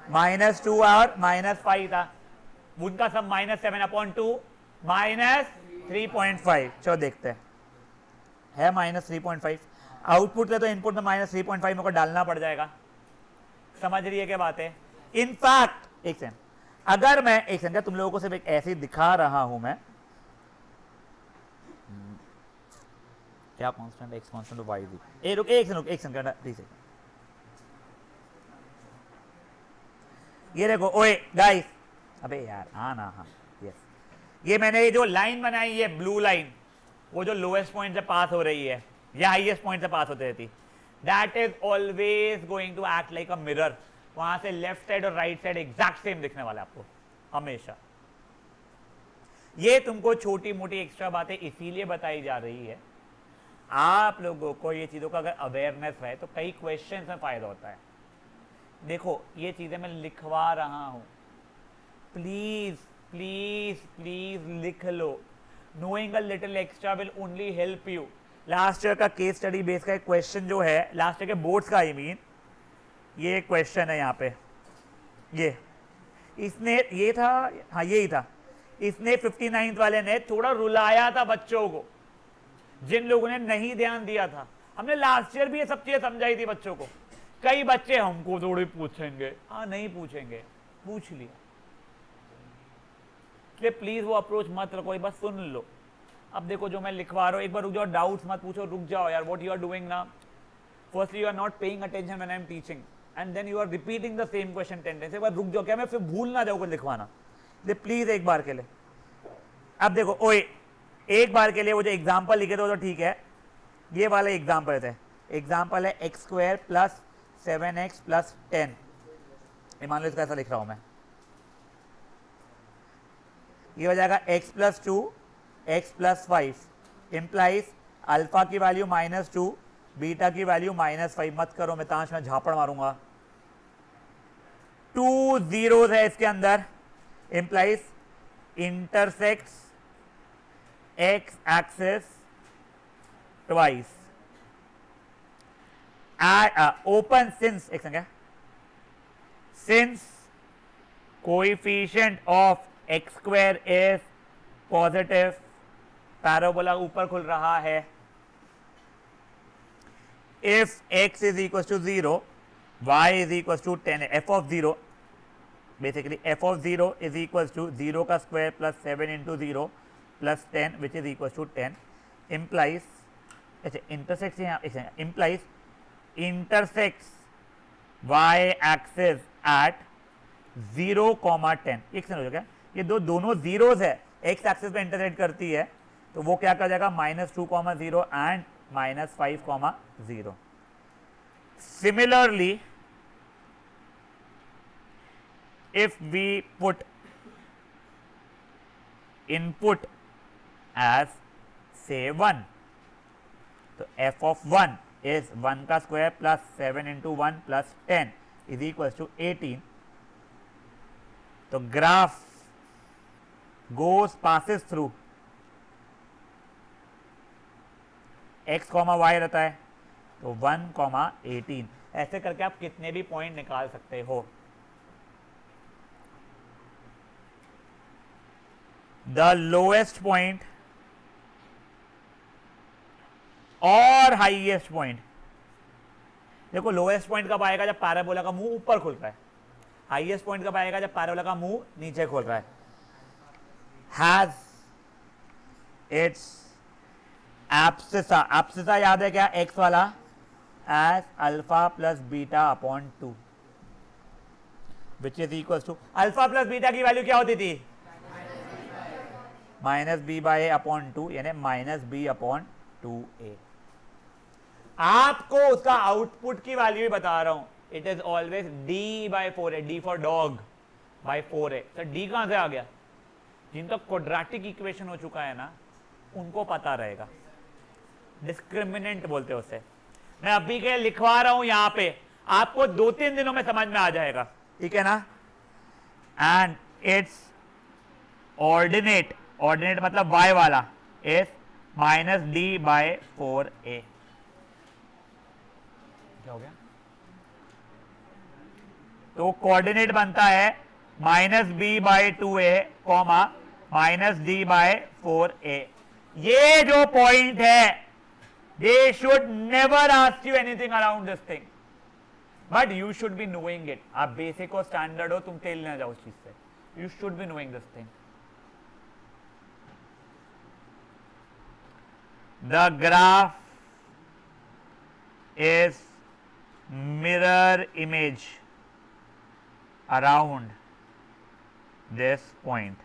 -2 और -5 था। उनका सब -7 अपॉन 2 -3.5। चलो देखते हैं, है -3.5। आउटपुट ले तो इनपुट में -3.5 मेरे को डालना पड़ जाएगा। समझ रही है क्या बात है? इनफैक्ट एक सेकंड, अगर मैं एक सेकंड, तुम लोगों को सिर्फ एक ऐसे ही दिखा रहा हूं मैं, क्या कांस्टेंट एक्स कांस्टेंट वाई दी, एक सेकंड प्लीज। ये देखो, ओए गाइस, अबे यार आना, हाँ यस, ये मैंने ये जो लाइन बनाई है ब्लू लाइन, वो जो लोएस्ट पॉइंट से पास हो रही है या हाईएस्ट पॉइंट से पास होती रहती, that is always going to act like a mirror. वहां से लेफ्ट साइड और राइट साइड एग्जैक्ट सेम दिखने वाला है आपको हमेशा। ये तुमको छोटी मोटी एक्स्ट्रा बातें इसीलिए बताई जा रही है, आप लोगों को ये चीजों का अगर अवेयरनेस है तो कई क्वेश्चन में फायदा होता है। देखो ये चीजें मैं लिखवा रहा हूं, प्लीज प्लीज प्लीज लिख लो। Knowing a little extra will only help you. Last year का केस स्टडी बेस का एक क्वेश्चन जो है, लास्ट ईयर के बोर्ड्स का, आई मीन ये क्वेश्चन है यहाँ पे, ये इसने ये था, हाँ यही था, इसने 59th वाले ने थोड़ा रुलाया था बच्चों को, जिन लोगों ने नहीं ध्यान दिया था। हमने लास्ट ईयर भी ये सब चीजें समझाई थी बच्चों को। कई बच्चे हमको थोड़ी पूछेंगे, हाँ नहीं पूछेंगे, पूछ लिया, इसलिए प्लीज वो अप्रोच मत रखो, एक बार सुन लो। अब देखो जो मैं लिखवा रहा हूं, एक बार रुक जाओ, डाउट्स मत पूछो, रुक जाओ यार। व्हाट यू आर डूइंग ना, firstly you are not paying attention when I am teaching and then you are repeating the same question 10 times. एक बार रुक जाओ, क्या मैं फिर भूल ना जाऊँ कुछ लिखवाना, प्लीज एक बार के लिए। अब देखो ओए, एक बार के लिए वो जो एग्जाम्पल लिखे थे वो तो ठीक है, ये वाले एग्जाम्पल थे। एग्जाम्पल है x square plus 7x plus 10। मान लो इसका ऐसा लिख रहा हूं मैं, ये हो जाएगा x plus 2 x plus 5 implies alpha की वैल्यू -2 बीटा की वैल्यू -5। मत करो मैं ताश में झापड़ मारूंगा। 2 zeros है इसके अंदर, implies intersects x axis twice open since एक संख्या, since coefficient of x square is positive, parabola ऊपर खुल रहा है। if x is equals to 0 y is equals to 10, f of 0 basically f of 0 is equals to 0 का square plus 7 into 0 plus 10 which is equal to 10 implies, अच्छा इंटरसेक्ट यहाँ implies intersects y axis at 0,10। एक सेकंड हो जाएगा, ये दोनों जीरोस है, x एक्सिस पे इंटरसेक्ट करती है, तो वो क्या कर जाएगा -2,0 and -5,0। Similarly if we put input as say 1, तो f of 1 is 1 का square plus 7 into 1 plus 10 is equals to 18। तो graph passes through x, y रहता है, तो 1,18। ऐसे करके आप कितने भी पॉइंट निकाल सकते हो। The lowest point और हाईएस्ट पॉइंट। देखो लोएस्ट पॉइंट कब आएगा? जब पैराबोला का मुंह ऊपर खुल रहा है। हाईएस्ट पॉइंट कब आएगा? जब पैराबोला का मुंह नीचे खोल रहा है। हैज इट्स एब्सिसा, एब्सिसा याद है क्या? एक्स वाला, as alpha plus beta upon 2 which is equal to, alpha plus beta की वैल्यू क्या होती थी? Minus B by A upon 2, यानी माइनस बी अपॉन 2a। आपको उसका आउटपुट की वैल्यू ही बता रहा हूं। It is always D by 4a, D for dog by 4a। तो डी कहां से आ गया? जिनका क्वाड्रेटिक इक्वेशन हो चुका है ना, उनको पता रहेगा। डिस्क्रिमिनेंट बोलते हैं उसे। मैं अभी के लिखवा रहा हूं यहां पे, आपको 2-3 दिनों में समझ में आ जाएगा, ठीक है ना? एंड इट्स ऑर्डिनेट, ऑर्डिनेट मतलब y वाला, is minus D by 4a। क्या हो गया? तो कोऑर्डिनेट बनता है minus B by 2a comma minus D by 4a। ये जो पॉइंट है, they should never ask you anything around this thing, but you should be knowing it। आप बेसिक और स्टैंडर्ड हो, तुम तेल ना जाओ उस चीज से। you should be knowing this thing। the graph is mirror image around this point।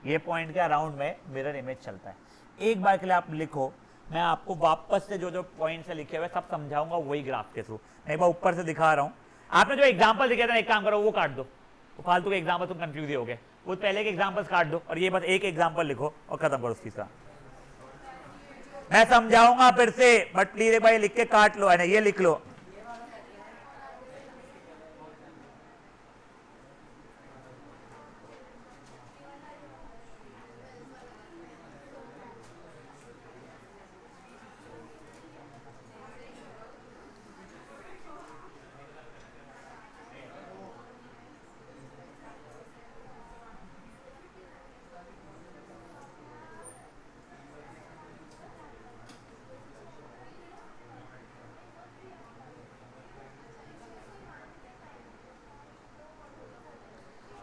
ये पॉइंट के अराउंड में मिरर इमेज चलता है। एक बार के लिए आप लिखो, मैं आपको वापस से जो जो पॉइंट से लिखे हुए सब समझाऊंगा वही ग्राफ के थ्रू। एक बार ऊपर से दिखा रहा हूं। आपने जो एग्जांपल दिखे थे, एक काम करो वो काट दो, वो फालतू के एग्जांपल तुम कंफ्यूज ही हो गए। वो पहले के एग्जांपल्स काट दो और ये बस एक एग्जांपल लिखो और खत्म करो उस चीज का। मैं समझाऊंगा फिर से, बट प्लीज एक बार ये लिख के काट लो, है ना? ये लिख लो।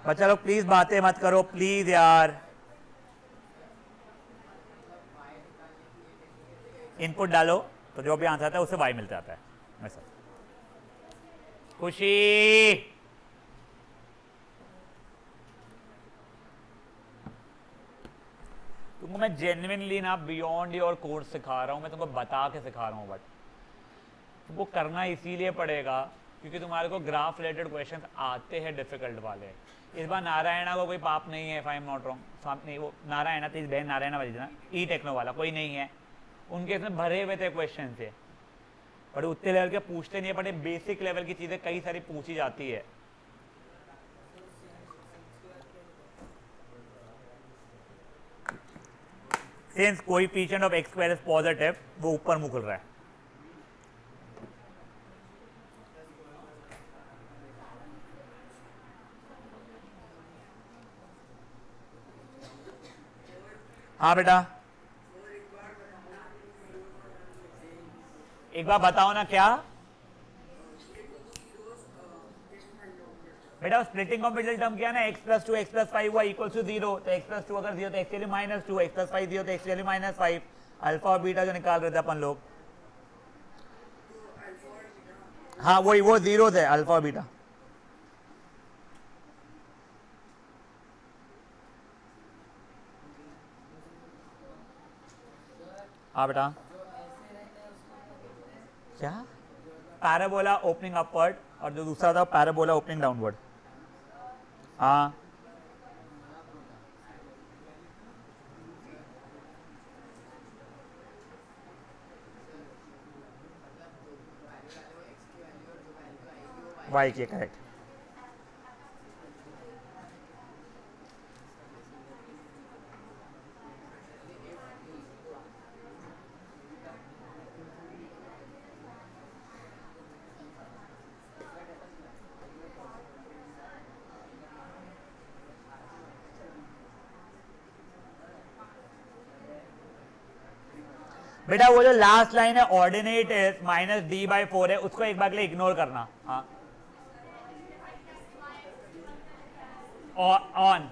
बच्चा लोग प्लीज बातें मत करो प्लीज यार। इनपुट डालो तो जो भी आंसर आता है उससे वाई मिलता आता है। वैसा खुशी, तुमको मैं जेन्युइनली ना बियॉन्ड योर कोर्स सिखा रहा हूं। मैं तुमको बता के सिखा रहा हूं, बट तुमको करना इसीलिए पड़ेगा क्योंकि तुम्हारे को ग्राफ रिलेटेड क्वेश्चंस आते हैं डिफिकल्ट वाले। इस बार नारायणा को कोई पाप नहीं है, if I am not wrong. साथ नहीं, वो नारायणा थी बहन, नारायणा वाली ना, ई टेक्नो वाला कोई नहीं है। उनके इसमें भरे हुए थे क्वेश्चन से, बट उतने लेवल के पूछते नहीं है, बट बेसिक लेवल की चीजें कई सारी पूछी जाती है। Since coefficient of x square is positive, वो ऊपर मुंह खुल रहा है। हाँ बेटा, एक बार बताओ ना क्या बेटा? स्प्लिटिंग ऑफ मिडिल टर्म किया ना, x प्लस 2 x प्लस 5 हुआ इक्वल टू 0। तो x प्लस 2 अगर 0 तो x value minus 2, x plus 5 0 तो x वैल्यू माइनस 5। अल्फा और बीटा जो निकाल रहे थे अपन लोग, हाँ वही वो 0 थे अल्फा और बीटा। हाँ बेटा, क्या? पैराबोला ओपनिंग अपवर्ड और जो दूसरा था पैराबोला ओपनिंग डाउनवर्ड। हाँ वाई के करेक्ट। बेटा वो जो लास्ट लाइन है ordinate is minus D by 4 है, उसको एक बार के लिए इग्नोर करना। हाँ ऑन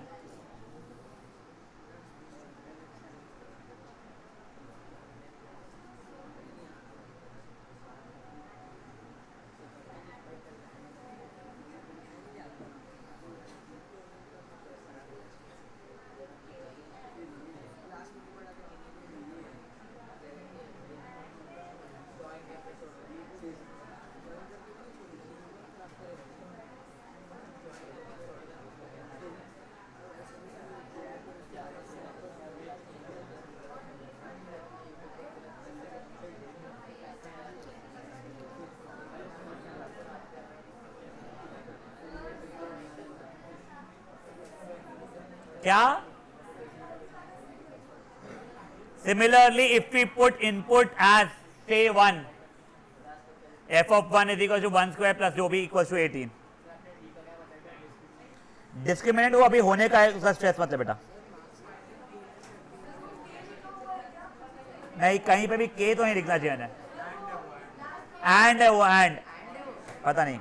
क्या? Similarly, if we put input as say 1, f of 1 is equal to 1 square plus जो भी equals to 18, डिस्क्रिमिनेंट वो अभी होने का है, उसका स्ट्रेस मत ले बेटा। नहीं कहीं पे भी के तो नहीं लिखना चाहिए ना, एंड है वो, एंड पता नहीं।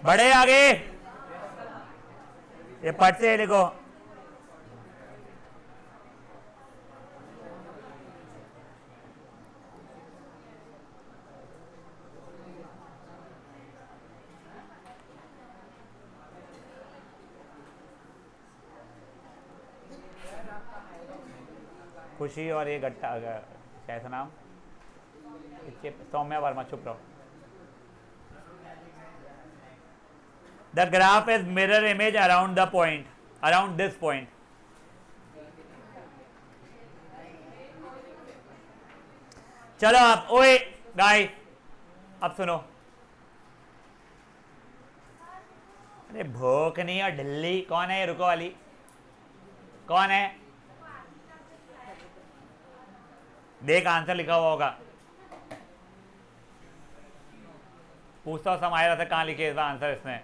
बड़े आगे ये पट से लिखो। खुशी और ये गट्टा कैसा नाम, सौम्या वर्मा, चुप रहो। The graph is mirror image around the point, around this point. चलो आप, ओए गाइस अब सुनो। अरे भोकनी और ढिल्ली कौन है? रुको वाली कौन है? देख आंसर लिखा हुआ होगा। पूछता हूँ समायरा से कहाँ लिखे इसका आंसर इसने।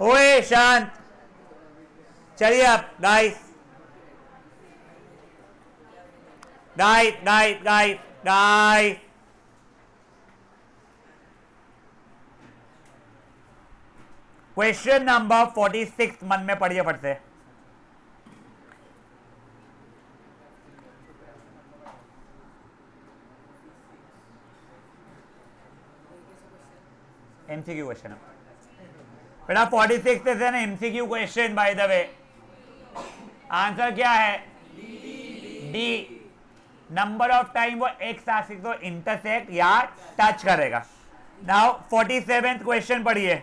ओए शांत, चलिए अब guys guys guys guys guys, question number 46 मन में पढ़िए फट से। एमसीक्यू क्वेश्चन है बेटा, 46 is an MCQ question by the way. Answer क्या है? डी। नंबर ऑफ टाइम वो एक्स एक्सिस को इंटरसेक्ट या टच करेगा। नाउ 47th क्वेश्चन पढ़िए।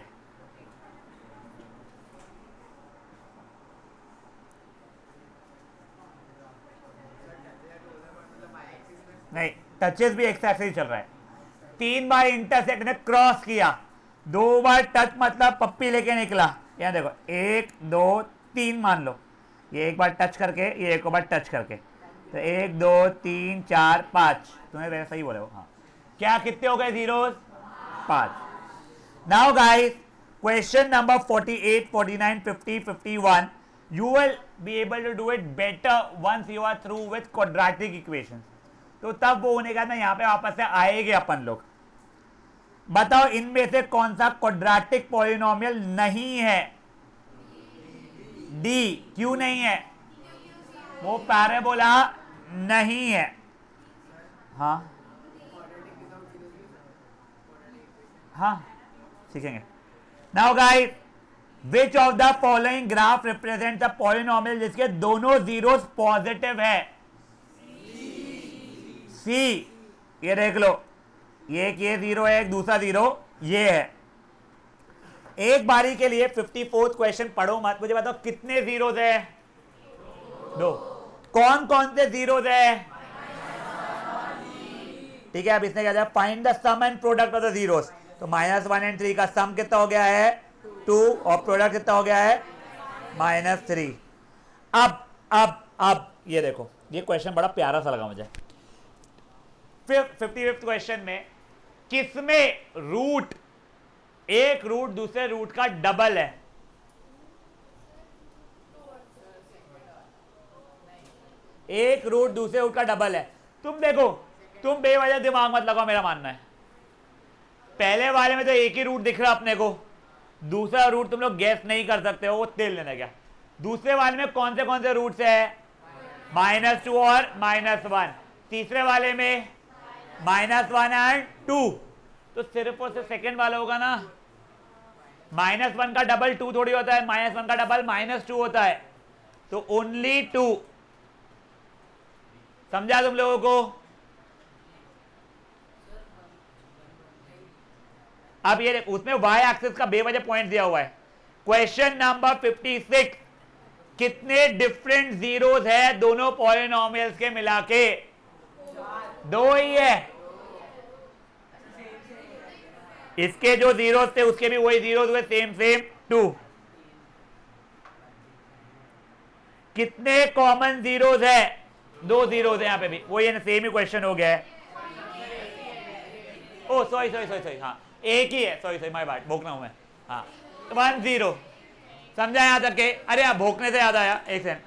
नहीं, टचेस भी एक्स एक्सिस चल रहा है। 3 बार इंटरसेक्ट ने क्रॉस किया, 2 बार टच मतलब पप्पी लेके निकला। यहाँ देखो 1 2 3 मान लो, ये एक बार टच करके, ये एक बार टच करके, तो 1 2 3 4 5। तुम्हें वैसा ही बोले हो। हाँ, क्या कितने हो गए zeros? 5। Now guys question number 48 49 50 51 you will be able to do it better once you are through with quadratic equation. तो तब वो होने का ना, यहाँ पे वापस से आएंगे अपन लोग। बताओ इनमें से कौन सा क्वाड्रेटिक पॉलिनोमियल नहीं है? डी। क्यों नहीं है? वो पैराबोला नहीं है। हाँ हाँ सीखेंगे। Now guys which of the following graph represent the polynomial जिसके दोनों जीरोस पॉजिटिव है? सी, ये देख लो, ये जीरो है, एक दूसरा जीरो ये है। एक बारी के लिए 54th क्वेश्चन पढ़ो मत, मुझे बताओ कितने जीरोस है? दो। कौन कौन से जीरोस है? ठीक है, अब इसने क्या किया? Find the sum and product of the zeros. तो -1 एंड 3 का सम कितना हो गया है? 2, और प्रोडक्ट कितना हो गया है? -3। अब ये देखो, ये क्वेश्चन बड़ा प्यारा सा लगा मुझे। 55th क्वेश्चन में किसमें रूट, एक रूट दूसरे रूट का डबल है? एक रूट दूसरे रूट का डबल है। तुम देखो, तुम बेवजह दिमाग मत लगाओ, मेरा मानना है। पहले वाले में तो एक ही रूट दिख रहा अपने को, दूसरा रूट तुम लोग गैस नहीं कर सकते हो, वो तेल लेना क्या। दूसरे वाले में कौन से रूट्स है? -2 और -1। तीसरे वाले में -1 एंड 2। तो सिर्फ और सिर्फ सेकेंड वाला होगा ना। -1 का डबल 2 थोड़ी होता है, -1 का डबल -2 होता है। तो ओनली 2। समझा तुम लोगों को? अब ये देखो, उसमें y एक्सिस का बेवजह पॉइंट दिया हुआ है। क्वेश्चन नंबर 56, कितने डिफरेंट जीरोस है दोनों पॉलिनोमियल्स के मिला के? 2 ही है। इसके जो जीरोस थे उसके भी वही जीरोस हुए, सेम 2। कितने कॉमन जीरोस है? 2 जीरोस है यहां पे भी, वो ये सेम ही क्वेश्चन हो गया है। ओ सॉरी, हाँ एक ही है, सॉरी माय बैड, भोंकना हूं मैं। हाँ 1 0, समझा यहां तक के? अरे यार भोंकने से याद आया, एक सेकंड,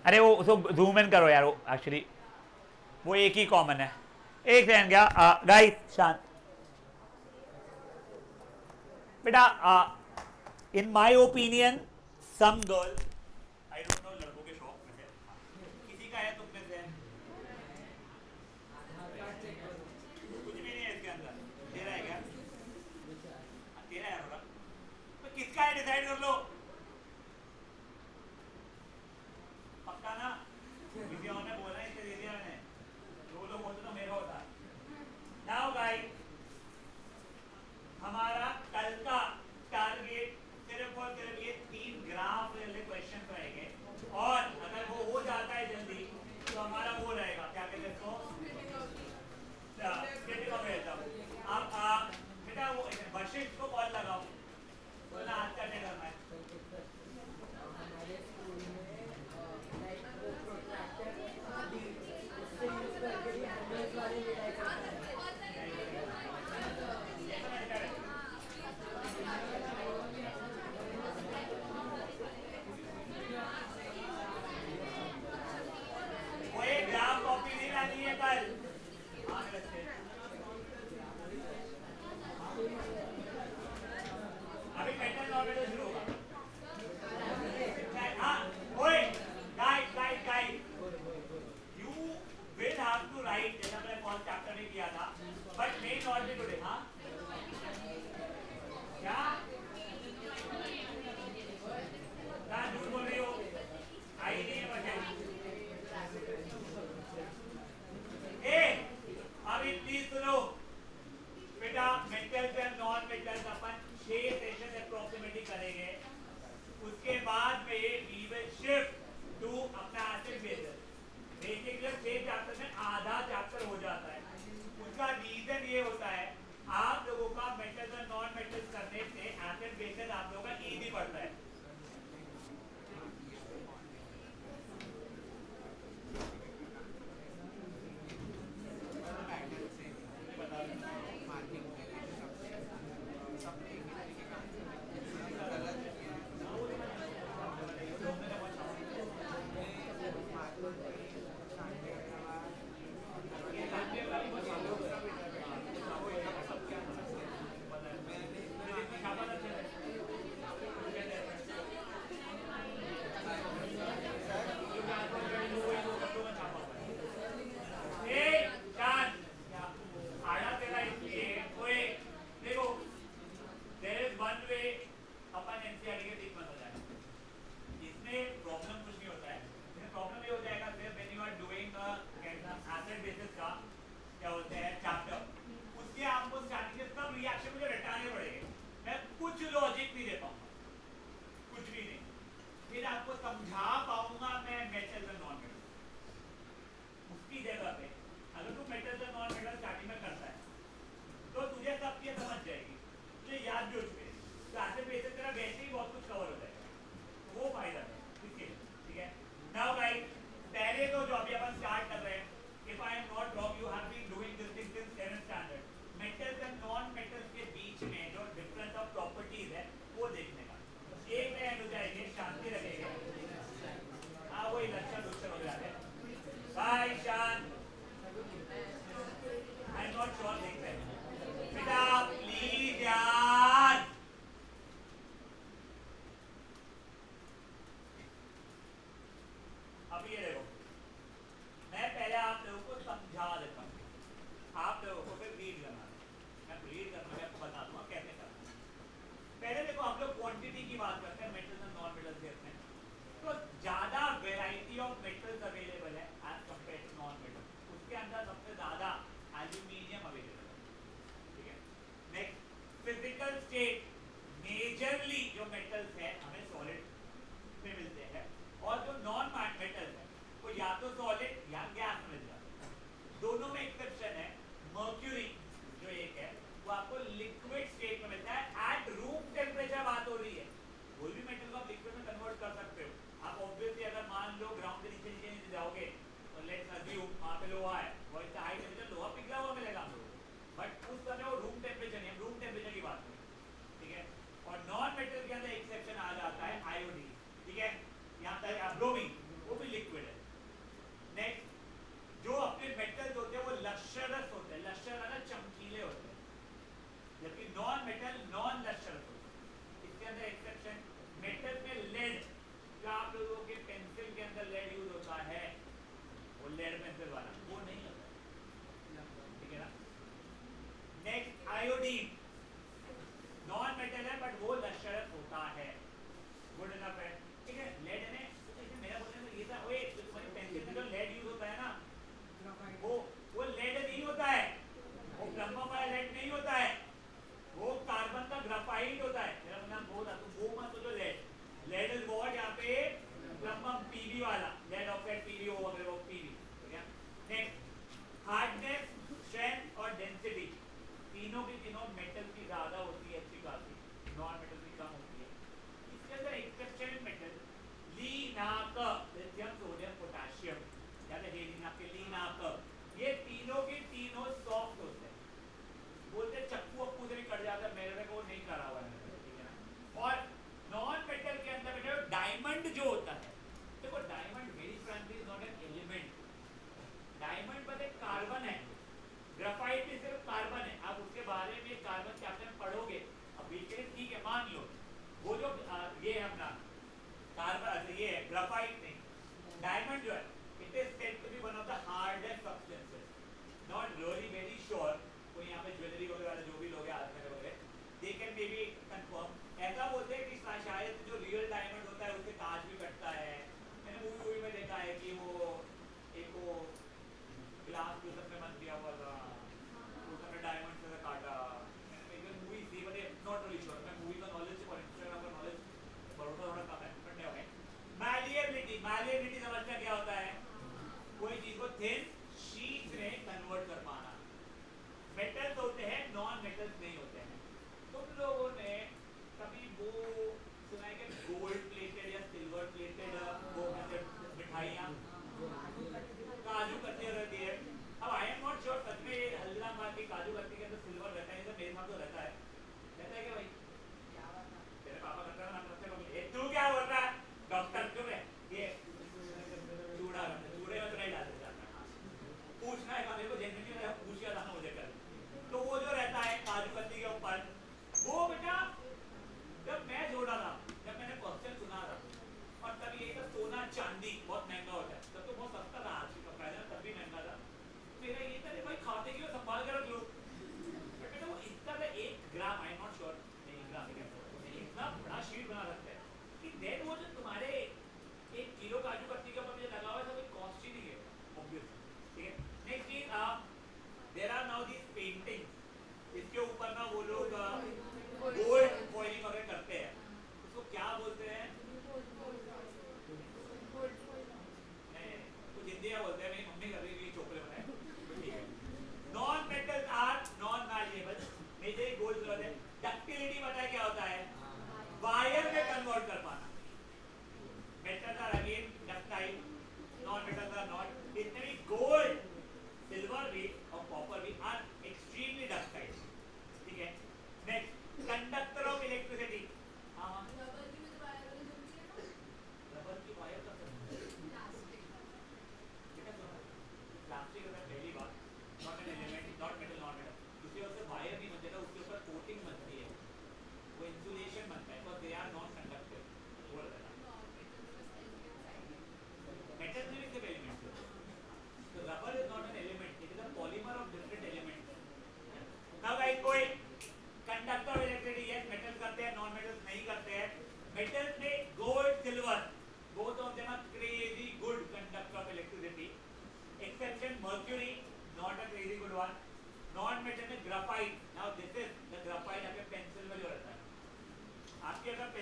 अरे वो उसको जूम इन करो यार, वो एक्चुअली वो एक ही कॉमन है। एक सेकंड, क्या गाइस शांत बेटा। In my opinion some girl, I don't know लड़कों के शौक में से किसी का है, तुम में से कुछ भी नहीं है इसके अंदर। तेरा है क्या? तेरा है थोड़ा, तो किसका है डिसाइड कर लो। पक्का ना? किसी और ने बोला, इससे दे दिया मैंने। 2 लोग बोलते तो मेरा होता। नाउ गाइस, हमारा कल का टारगेट सिर्फ और सिर्फ ये 3 ग्राफ वाले क्वेश्चन रहेंगे, और अगर वो हो जाता है जल्दी तो हमारा वो रहेगा, क्या कहते हैं इसको? अब बेटा वो वशिष्ठ को कॉल लगाओ, बोलना आज करने करना है। रिएक्शन मुझे रटाने पड़ेंगे, मैं कुछ लॉजिक नहीं दे पाऊंगा, कुछ भी नहीं, फिर आपको समझा पाऊंगा मैं मेटल और नॉन मेटल। उसकी जगह पे अगर तू मेटल और नॉन मेटल स्टार्टिंग में करता है तो तुझे सब चीजें समझ जाएगी, तुझे याद भी हो चुके, तो ऐसे वैसे तेरा वैसे ही बहुत कुछ कवर हो जाएगा, तो वो फायदा है इसके, ठीक है। नाउ गाइस, पहले तो जो अभी अपन स्टार्ट कर रहे हैं, if I am not wrong you have been doing this thing since 7th standard, metals and non metals के बीच में जो डिफरेंस ऑफ प्रॉपर्टीज है वो देखने का। एक में एंड हो जाएंगे, शांति रखेगा, हाँ वही लक्षण हो जाते हैं, बाय शांत, आई एम नॉट श्योर देख रहे हैं बेटा, प्लीज यार। अब ये देखो, मैं पहले आप लोगों को समझा देता हूँ, आप लोगों को फिर रीड करना है, मैं रीड करना मैं आपको बता दूंगा कैसे करना है। पहले देखो, हम लोग क्वांटिटी की बात करते हैं मेटल्स एंड नॉन मेटल्स के इसमें, तो ज्यादा वेराइटी ऑफ मेटल्स अवेलेबल है as compare to non metal, उसके अंदर सबसे ज्यादा एल्यूमिनियम अवेलेबल है, ठीक है। नेक्स्ट, फिजिकल स्टेट मेजरली जो मेटल्स है हमें सॉलिड में मिलते हैं, और जो नॉन मेटल्स है वो या तो सॉलिड या गैस में मिल जाते हैं। दोनों में एक्सेप्शन है, मर्क्यूरी जो एक है वो आपको लिक्विड स्टेट में मिलता है एट रूम टेम्परेचर, बात हो रही है, कोई भी मेटल को आप लिक्विड में कन्वर्ट कर सकते हो आप। ऑब्वियसली अगर मान लो ग्राउंड के नीचे नीचे नीचे जाओगे तो लेट्स अज्यूम वहां पे लोहा है, वो इतना हाई टेम्परेचर लोहा पिघला हुआ मिलेगा हम लोगों को, बट उस समय वो रूम टेम्परेचर नहीं है, रूम टेम्परेचर की बात करें, ठीक है। और नॉन मेटल के अंदर एक्सेप्शन आ जाता है आयोडीन, ठीक है, यहाँ तक ब्रोमीन, वो भी लिक्विड है। नेक्स्ट, जो अपने मेटल्स होते हैं वो लश्चरस होते हैं, लश्चर है चमकीले होते हैं, जबकि नॉन मेटल नॉन लश्चरस होते हैं। इसके अंदर एक्सेप्शन, मेटल में लेड, जो आप लोगों के पेंसिल के अंदर लेड यूज होता है, वो लेड पेंसिल वाला वो नहीं होता, ठीक है ना। नेक्स्ट, आयोडीन नॉन मेटल है बट वो लश्चरस होता है, गुड इनफ है, ठीक है। लेड ने मेरा बोलने में ये था, ओए तुम्हारी पेंसिल में जो लेड यूज होता है ना, वो लेड नहीं होता है, वो प्लम्बम वाला लेड नहीं होता है, वो कार्बन का ग्राफाइट होता है। मेरा मतलब वो था, तो वो मत सोचो लेड, लेड इज व्हाट, यहाँ पे प्लम्बम पीबी वाला, लेड ऑक्साइड पीबी हो अगर वो पीबी, ठीक है। नेक्स्ट, हार्डनेस, स्ट्रेंथ और डेंसिटी, तीनों की तीनों मेटल की ज्यादा होती है अच्छी खासी, नॉन मेटल की कम होती है। इसके अंदर एक्सेप्शन मेटल लीनाक, लिथियम सोडियम पोटेशियम, या तो लीनाक के लीनाक, ये तीनों के तीनों सॉफ्ट होते हैं, बोलते चक्कू अक्कू से भी कट जाता है, मेरे को नहीं करा हुआ है, ठीक है ना। और नॉन मेटल के अंदर बेटा डायमंड जो होता है, देखो diamond very frankly is not an element, diamond पर एक कार्बन है, ग्राफाइट भी सिर्फ कार्बन है, आप उसके बारे में कार्बन चैप्टर में पढ़ोगे, अभी के लिए ठीक है मान लो, वो जो ये है अपना कार्बन, ये है ग्राफाइट नहीं, डायमंड जो है it is said to be one of the hardest substances, not really very sure, कोई यहाँ पे ज्वेलरी वगैरह जो भी लोग हाथ में वगैरह they can may be confirm, ऐसा बोलते हैं कि शायद जो रियल डायमंड होता है उससे कांच भी कटता है, मैंने मूवी में देखा है कि वो एक वो ग्लास के उसमें मत दिया हुआ था, उसमें डायमंड से काटा, मैंने मूवी थी बट नॉट रियली श्योर, मैं मूवी का नॉलेज और इंस्टाग्राम का नॉलेज भरोसा थोड़ा कम है, बट नहीं हो। मैलिएबिलिटी, मैलिएबिलिटी समझना क्या होता है, कोई चीज को थिन शीट में कन्वर्ट कर पाना, मेटल्स होते हैं नॉन मेटल्स नहीं होते हैं। तुम लोगों ने कभी वो सुना है कि गोल्ड प्लेटेड या सिल्वर प्लेटेड वो मिठाइयाँ काजू कतली रहती है, अब आई एम नॉट श्योर सच में ये हल्दीराम की काजू कतली के अंदर सिल्वर रहता है, मेरे साथ तो रहता है क्या भाई, तेरे पापा करता है ना, तू क्या बोल रहा है डॉक्टर, क्यों है ये चूड़ा, चूड़े में तो नहीं डालते जाता,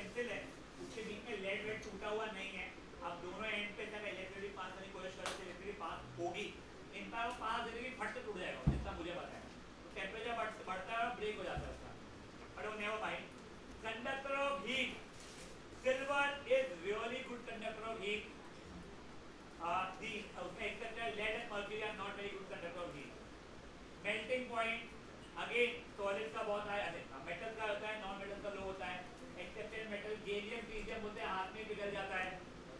पेंसिल है उसके बीच में लेड वेड टूटा हुआ नहीं है, अब दोनों एंड पे तक इलेक्ट्रिसिटी पास करने की कोशिश करते इलेक्ट्रिसिटी पास होगी, इनका पास देने की फट से टूट जाएगा जितना मुझे पता है, तो टेम्परेचर बढ़ता है और ब्रेक हो जाता है उसका, बट वो never mind. Conductor of heat, silver is really good conductor of heat, उसमें एक्सेप्ट है lead and mercury are not very good conductor of heat. Melting point again solid का बहुत हाई, मेटल का होता है, नॉन मेटल का लो होता है, एक्सेप्टेड मेटल गैलियम ट्रिटियम बोलते हैं हाथ में पिघल जाता है,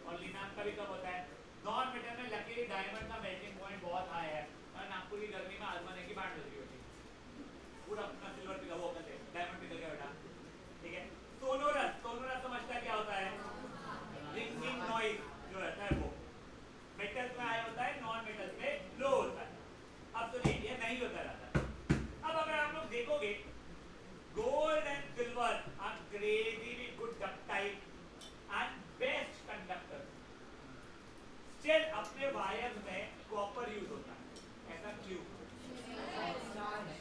और लिनान का भी कम होता है। नॉन मेटल में लकीली डायमंड का मेल्टिंग पॉइंट बहुत हाई है, और नागपुर की गर्मी में आजमाने की बात होती है, पूरा अपना सिल्वर पिघल वो कहते हैं डायमंड पिघल गया बेटा, ठीक है। सोनोरस, सोनोरस समझता है क्या होता है, रिंगिंग नॉइज जो रहता है वो मेटल में हाई होता है, नॉन मेटल में लो होता है। अब तो नहीं, ये नहीं होता रहता। अब अगर आप लोग देखोगे gold and silver are crazily good ductile and best conductor, still अपने वायर में कॉपर यूज होता है, ऐसा क्यों?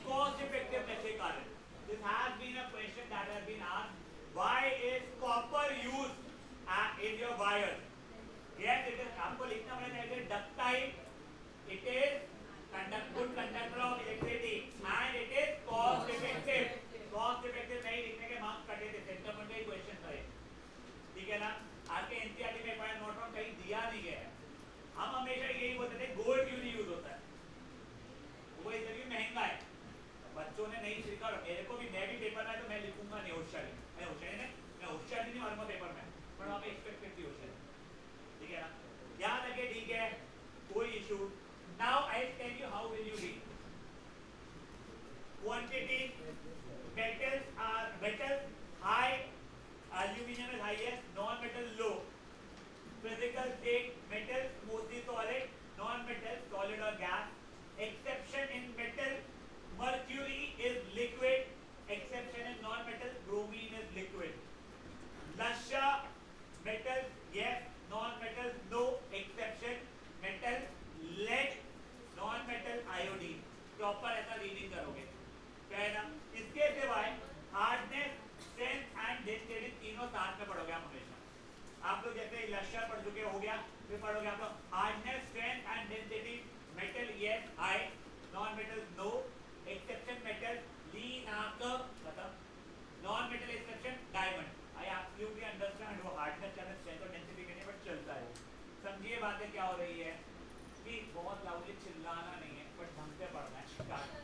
कॉस्ट इफेक्टिवनेस के कारण। This has been a question that has been asked, why is copper used in your wire? Yes, it is. आपको लिखना पड़ेगा it is ductile, it is good conductor of electricity and it is cost effective. Cost effective नहीं लिखने के मार्क्स कटे थे, सेंटर में कई क्वेश्चन थे, ठीक है ना। आपके एनसीईआरटी में पॉइंट नोट ऑन कहीं दिया नहीं गया है। हम हमेशा यही बोलते थे गोल्ड क्यों नहीं यूज होता है, वो इसलिए महंगा है, बच्चों ने नहीं सीखा, और मेरे को भी, मैं भी पेपर में तो मैं लिखूंगा नहीं होशियारी, मैं होशियारी नहीं मारूंगा पेपर में, पर वहाँ पे एक्सपेक्ट करती होशियारी, ठीक है ना, याद रखे, ठीक है, कोई issue. Now I tell you how will you read quantity, metal high, aluminium is highest, non metal low, physical state metal mostly solid, non metal solid और gas, exception in metal mercury is liquid, exception in non metal bromine is liquid, lustre metal yes, non-metal no, exception metal lead, non-metal iodine, proper ऐसा रीडिंग करोगे, क्या है ना। इसके सिवाय हार्डनेस, स्ट्रेंथ एंड डेंसिटी तीनों साथ में पढ़ोगे आप हमेशा। आप लोग जैसे लश्या पढ़ चुके हो गया, फिर पढ़ोगे आप लोग hardness, strength and density, metal yes, high, non-metal no, exception metal lean आंक खत्म, non-metal exception diamond. I absolutely understand वो हार्डनेस का स्ट्रेंथ और डेंसिटी के नहीं, बट चलता है। समझिए बातें क्या हो रही है कि बहुत लाउडली चिल्लाना नहीं है, बट ढंग से पढ़ना है। स्टार्ट।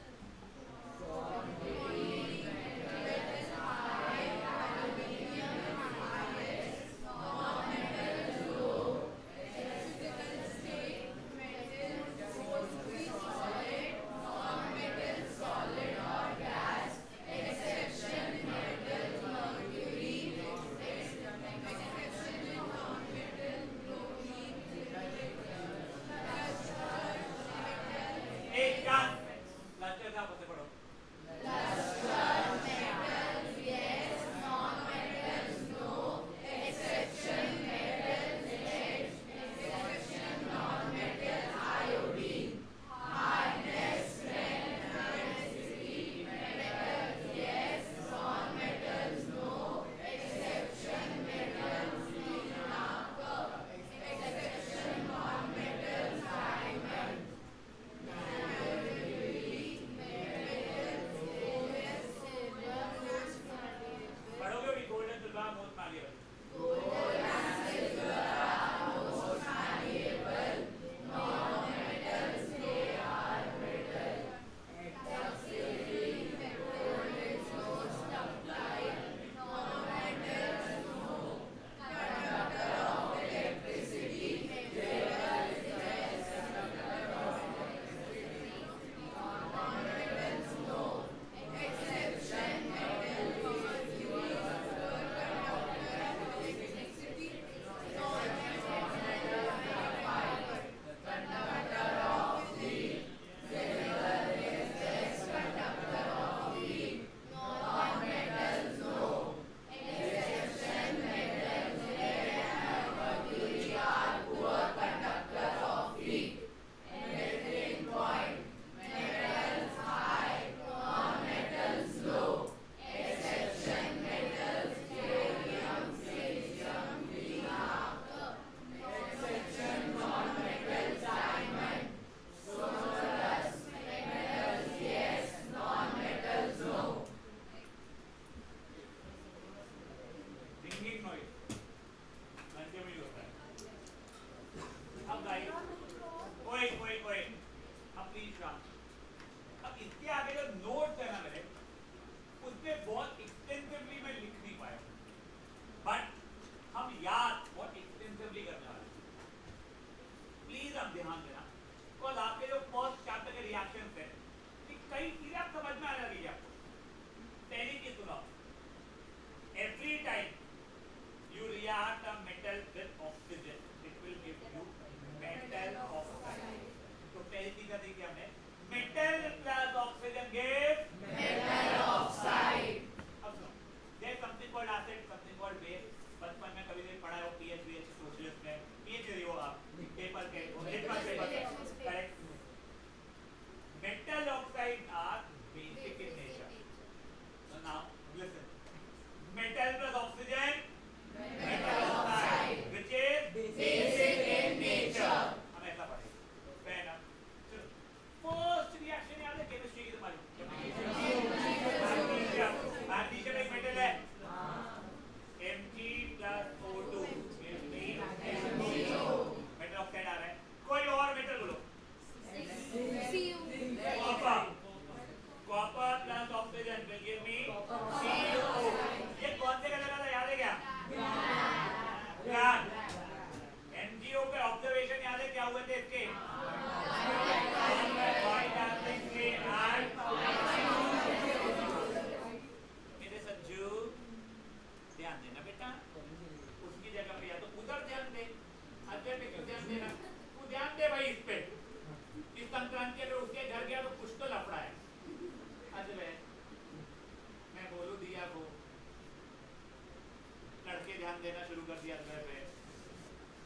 ध्यान देना शुरू कर दिया घर पे,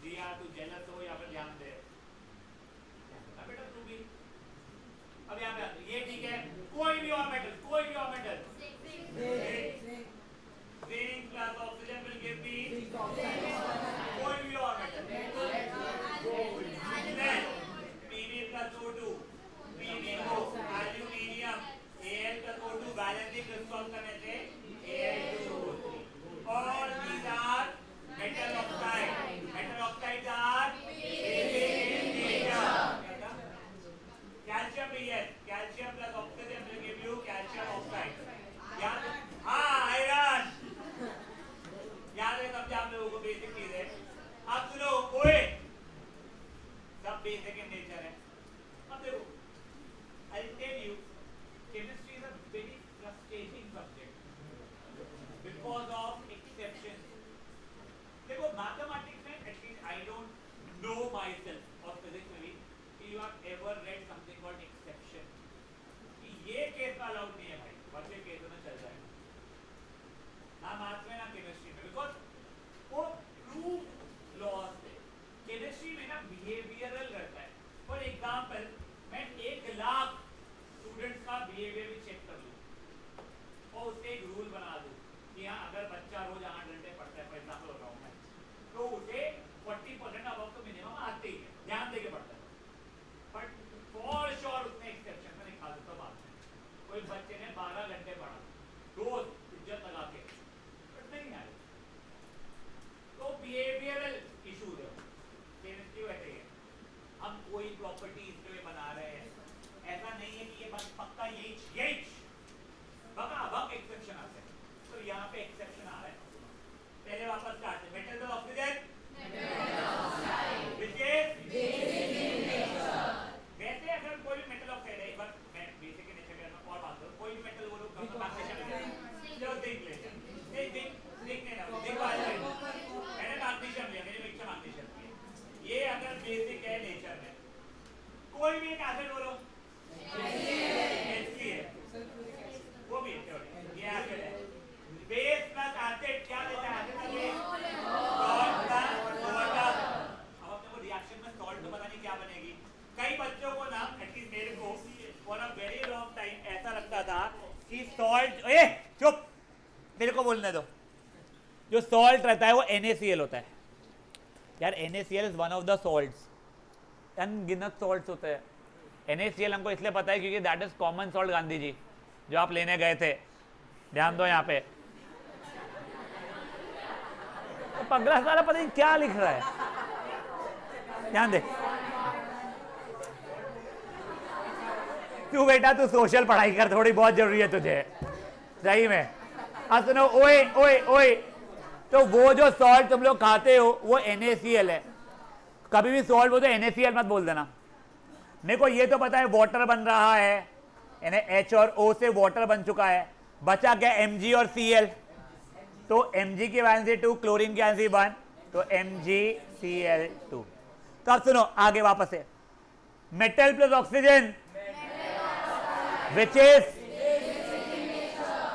दिया तू जेलस हो या फिर ध्यान दे बेटा तू भी। अब यहाँ पे ये ठीक है, कोई भी और metal zinc plus oxygen will give मी कोई भी और metal, Pb plus O2, Pb2 aluminium, Al plus O2 balancing response करने से Al2O3, और these are metal oxides are basic in nature. Calcium भी है, calcium plus oxygen will give you calcium oxide. याद, हाँ आयरन, याद है समझा आप लोगों को बेसिक चीज है। अब सुनो, ओए सब बेसिक इन नेचर है। अब देखो, I'll tell you, chemistry is a very frustrating subject because of exceptions. देखो mathematics में at least I don't know myself or physics में भी कि you have ever read something called exception कि ये केस में अलाउड नहीं है भाई, बाकी केसों में चल जाएगा ना मैथ्स में ना केमिस्ट्री में, बिकॉज वो प्रूव लॉस है। केमिस्ट्री में ना बिहेवियरल रहता है। फॉर एग्जांपल मैं 1,00,000 स्टूडेंट्स का बिहेवियर भी चेक कर लूं और उससे एक रूल बना दूं कि हाँ अगर बच्चा रोज 8 घंटे पढ़ता है, फॉर एग्जांपल हो रहा हूं मैं, तो उसे 40% अब तो मिनिमम आते ही है, ध्यान देके पढ़ता है। बट फॉर श्योर उसने एक्सेप्शन में निकाल देता बात में, कोई बच्चे ने 12 घंटे पढ़ा रोज इज्जत लगा के, बट नहीं आए, तो बिहेवियरल इशूज है। केमिस्ट्री वैसे ही है, हम कोई प्रॉपर्टी इसके लिए बना रहे हैं, ऐसा नहीं है कि ये बस पक्का यही बग एक्सेप्शन आते हैं, तो यहाँ पे एक्सेप्शन आ रहा है। पहले वापस स्टार्ट है, मेटल में ऑक्सीजन वैसे अगर कोई भी मेटल ऑक्साइड है, एक बार मैं बेसिक के नेचर के बारे में और बात करूं, कोई भी मेटल वो लोग मैग्नीशियम ले लो, देख ले देखने ना देखो आज मैंने मैग्नीशियम लिया, मेरे परीक्षा मैग्नीशियम की, ये अगर बेसिक है नेचर में, कोई भी एक एसिड बोलो HC है, वो भी ये एसिड है, बेस प्लस एसिड क्या देता है, एसिड सॉल्ट प्लस वाटर। अब अपने को रिएक्शन में सॉल्ट तो पता नहीं क्या बनेगी। कई बच्चों को ना एटलीस्ट मेरे को for a very long time ऐसा लगता था कि सॉल्ट, चुप मेरे को बोलने दो, जो सॉल्ट रहता है वो NaCl होता है। यार NaCl is one of the salts, अनगिनत सॉल्ट्स होते हैं। NaCl हमको इसलिए पता है क्योंकि that is common salt Gandhi ji जो आप लेने गए थे, ध्यान दो यहाँ पे। तो पगला सारा पता नहीं क्या लिख रहा है, ध्यान दे तू बेटा, तू सोशल पढ़ाई कर, थोड़ी बहुत जरूरी है तुझे सही में। हाँ सुनो, ओए तो वो जो सॉल्ट तुम लोग खाते हो वो NaCl है। कभी भी सॉल्ट बोल तो NaCl मत बोल देना। मेरे को ये तो पता है वाटर बन रहा है, H और O से वाटर बन चुका है, बचा क्या Mg और Cl, तो Mg की वैलेंसी 2, क्लोरीन की वैलेंसी 1, तो MgCl2। तो अब सुनो आगे वापस से, metal plus oxygen which is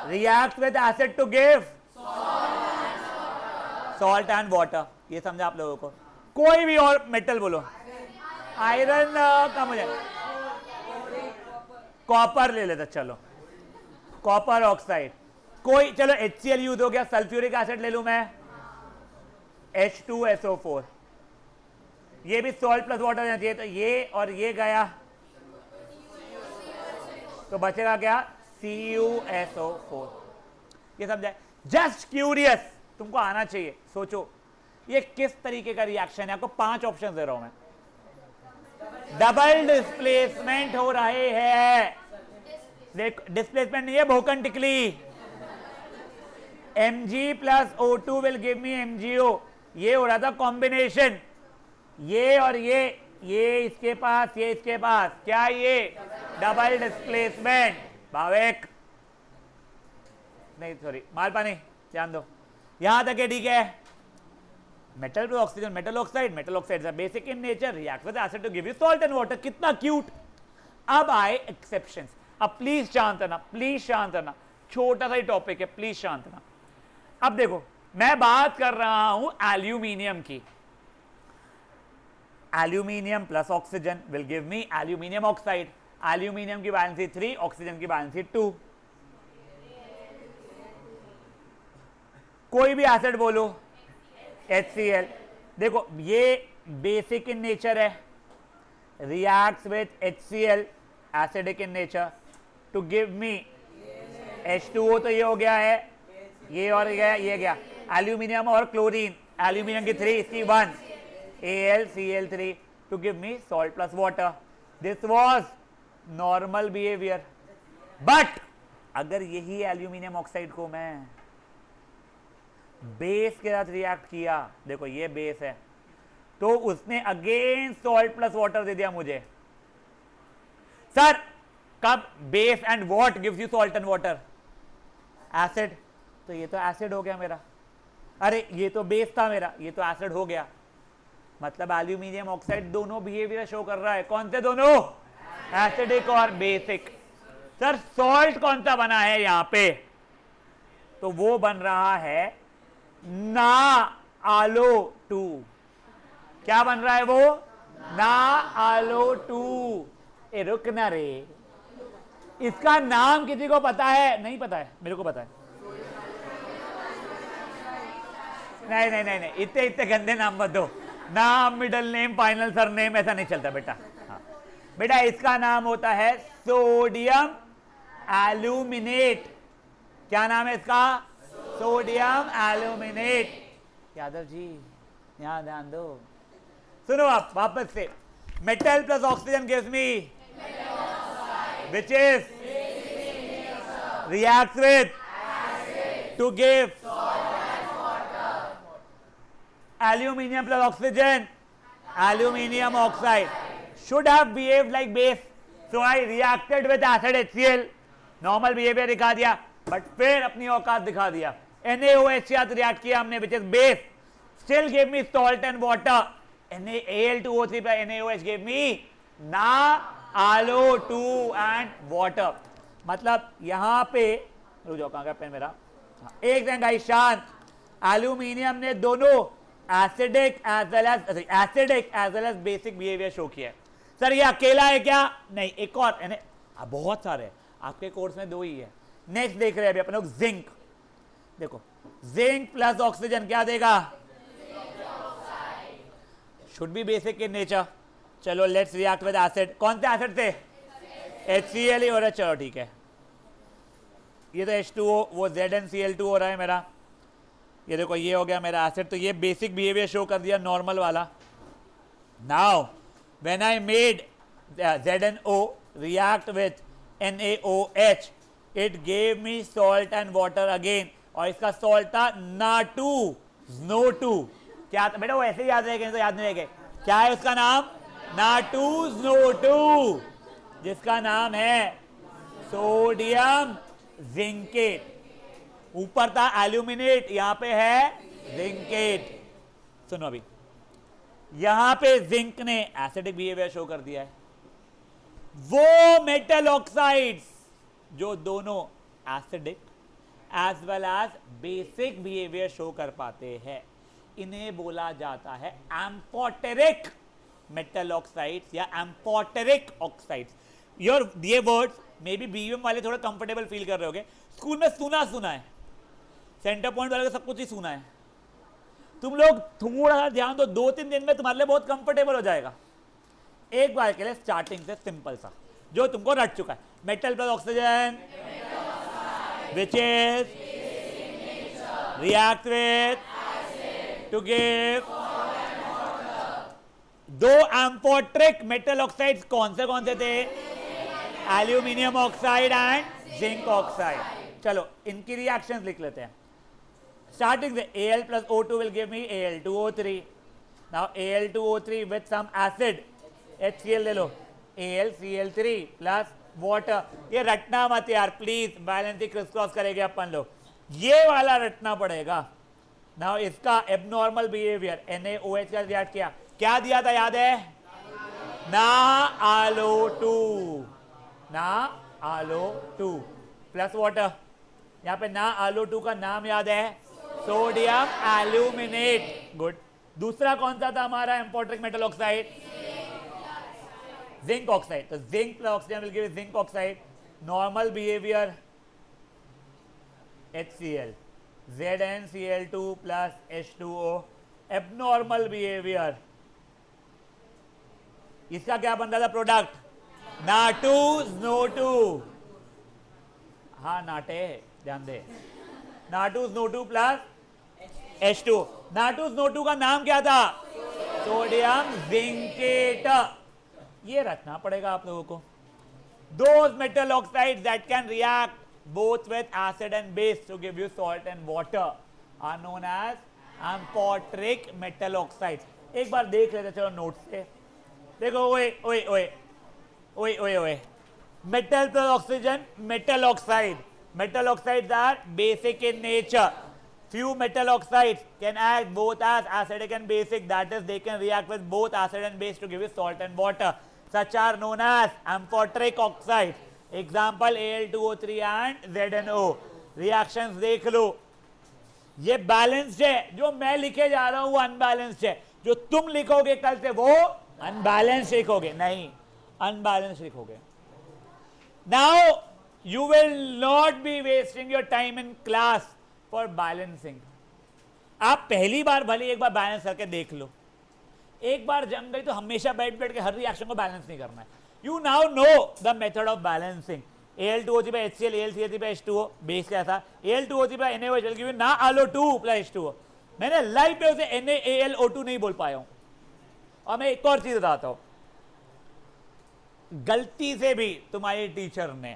reacts with acid to give salt and water। ये समझा आप लोगों को। कोई भी और मेटल बोलो, आयरन कम हो जाए, कॉपर ले लेते, चलो कॉपर ऑक्साइड, कोई चलो HCl यूज हो गया, सल्फ्यूरिक एसिड ले लूं मैं H2SO4, ये भी सॉल्ट प्लस वाटर जाना चाहिए, तो ये और ये गया तो बचेगा क्या CuSO4। ये समझाए, जस्ट क्यूरियस, तुमको आना चाहिए, सोचो ये किस तरीके का रिएक्शन है। आपको 5 ऑप्शन दे रहा हूं मैं, डबल डिस्प्लेसमेंट हो रहे हैं, डिस्प्लेसमेंट नहीं है भोकन टिकली। Mg plus O2 will give me MgO, ये हो रहा था कॉम्बिनेशन, ये और ये इसके पास, ये इसके पास, क्या ये डबल डिस्प्लेसमेंट। भावेक नहीं, सॉरी मालपानी, ध्यान दो यहां तक है, ठीक है। Metal plus oxygen, metal oxide basic in nature, react with acid to give you salt and water. कितना क्यूट। अब आए एक्सेप्शंस। अब प्लीज शांत रहना, छोटा सा ही टॉपिक है, प्लीज शांत रहना। अब देखो मैं बात कर रहा हूं एल्यूमिनियम की. Aluminium plus oxygen will give me aluminium oxide. Aluminium की वैलेंसी 3, ऑक्सीजन की वैलेंसी 2. कोई भी एसिड बोलो. HCl. देखो ये बेसिक इन नेचर है, reacts with HCl, acidic in nature, to give me H2O. तो ये हो गया है, ये और गया, ये गया एल्यूमिनियम और क्लोरीन. एल्यूमिनियम की 3, इसकी 1, AlCl3 to give me salt plus water. This was normal behaviour. But अगर यही एल्यूमिनियम ऑक्साइड को मैं बेस के साथ रिएक्ट किया, देखो ये बेस है, तो उसने अगेन सॉल्ट प्लस वाटर दे दिया मुझे. सर कब base and what gives you salt and water? Acid. तो ये तो एसिड हो गया मेरा. अरे ये तो बेस था मेरा, ये तो एसिड हो गया. मतलब एल्यूमिनियम ऑक्साइड दोनों बिहेवियर शो कर रहा है. कौन से दोनों? एसिडिक और बेसिक. सर सॉल्ट कौन सा बना है यहां पे? तो वो बन रहा है NaAlO2. क्या बन रहा है वो? NaAlO2. ए रुकना रे, इसका नाम किसी को पता है? नहीं पता है, मेरे को पता है. नहीं नहीं नहीं नहीं, इतने इतने गंदे नाम मत दो. नाम, middle name, final sir name, ऐसा नहीं चलता बेटा. हाँ बेटा, इसका नाम होता है सोडियम एल्यूमिनेट. क्या नाम है इसका? Sodium aluminate. यादव जी यहां ध्यान दो. सुनो आप वापस से. Metal plus oxygen gives me which is reacts with to give aluminium plus oxygen, aluminium oxide should have behaved like base, so I reacted with acid HCl, normal behavior दिखा दिया, but फिर अपनी औकात दिखा दिया. NaOH के साथ रिएक्ट किया हमने, which is base, still gave me salt and water. Al2O3 plus NaOH gave me NaAlO2 and water. मतलब यहां पे रुक जाओ, कहां का पेन मेरा? एक सेकंड गाइस, शांत. एल्यूमिनियम ने दोनों acidic as well as basic behaviour show किया. सर ये अकेला है क्या? नहीं, एक और बहुत सारे हैं. आपके कोर्स में 2 ही है. नेक्स्ट देख रहे हैं अभी अपन लोग जिंक. देखो जिंक प्लस ऑक्सीजन क्या देगा? Should be basic in nature. चलो लेट्स रिएक्ट विद एसिड. कौन से एसिड थे? HCl ही हो रहा है. चलो ठीक है, ये तो H2O, वो ZnCl2 हो रहा है मेरा. ये देखो ये हो गया मेरा एसिड. तो ये बेसिक बिहेवियर शो कर दिया नॉर्मल वाला. Now when I made ZnO react with NaOH, it gave me salt and water again. और इसका सॉल्ट था Na2SNO2. क्या था बेटा? वो ऐसे ही याद रहेगा, तो याद नहीं रहेगा. क्या है उसका नाम? Na2SNO2, जिसका नाम है सोडियम जिंकेट. ऊपर था एल्यूमिनेट, यहां पे है जिंकेट. सुनो अभी, यहां पे जिंक ने एसिडिक बिहेवियर शो कर दिया है. वो मेटल ऑक्साइड्स जो दोनों acidic as well as basic behaviour show कर पाते हैं, इन्हें बोला जाता है एम्फोटेरिक मेटल ऑक्साइड्स या एम्फोटेरिक ऑक्साइड्स. योर ये वर्ड्स मे बी BUM वाले थोड़ा कंफर्टेबल फील कर रहे होगे. स्कूल में सुना है, सेंटर पॉइंट वाले को सब कुछ ही सुना है. तुम लोग थोड़ा सा ध्यान दो, 2-3 दिन में तुम्हारे लिए बहुत कंफर्टेबल हो जाएगा. एक बार के लिए स्टार्टिंग से सिंपल सा जो तुमको रट चुका है. Metal plus oxygen which is react with to give. दो एम्फोटेरिक मेटल ऑक्साइड्स कौन से थे? Aluminium oxide and zinc oxide. चलो इनकी रिएक्शंस लिख लेते हैं. स्टार्टिंग से Al plus O2 will give me Al2O3. Now Al2O3 with some acid HCl ले लो, AlCl3 plus वाटर. ये रटना मत यार प्लीज, बैलेंस क्रिस क्रॉस करेंगे अपन लोग. ये वाला रटना पड़ेगा. नाउ इसका एबनॉर्मल बिहेवियर, NaOH का रिएक्ट किया, क्या दिया था याद है? NaAlO2 plus water. यहां पे NaAlO2 का नाम याद है? Sodium aluminate. गुड। दूसरा कौन सा था हमारा amphoteric metal oxide? Zinc oxide. तो zinc plus oxygen will give zinc oxide. Normal behaviour HCl, ZnCl2 plus H2O। Abnormal behaviour, इसका क्या बन रहा था प्रोडक्ट? Na2SNO2। हाँ नाटे, ध्यान दे। Na2SNO2 plus H2। Na2SNO2 का नाम क्या था? Sodium zincate. ये रखना पड़ेगा आप लोगों को। Those metal oxides that can react both with acid and base to give you salt and water are known as amphoteric metal oxides। एक बार देख लेते चलो नोट से। देखो ओए ओए ओए ओए ओए ओए, metal plus oxygen, metal oxide। Metal oxides are basic in nature। Few metal oxides can act both as acidic and basic, that is they can react with both acid and base to give you salt and water, such are known as amphoteric oxides। Example Al2O3 and ZnO। Reactions देख लो, ये बैलेंस्ड है, जो मैं लिखे जा रहा हूं वो अनबैलेंस्ड है, जो तुम लिखोगे कल से वो अनबैलेंस्ड लिखोगे, नहीं अनबैलेंस्ड लिखोगे। Now you will not be wasting your time in class for balancing। आप पहली बार भले एक बार बैलेंस करके देख लो, एक बार जम गई तो हमेशा बैठ बैठ के हर रिएक्शन को बैलेंस नहीं करना है। You now know the method of balancing. Al2O3 by HCl, AlCl3 by H2O, base क्या था? Al2O3 by NaOH will give you NaAlO2 plus H2O। मैंने लाइफ पे उसे NaAlO2 नहीं बोल पाया हूं। और मैं एक और चीज बताता हूं, गलती से भी तुम्हारे टीचर ने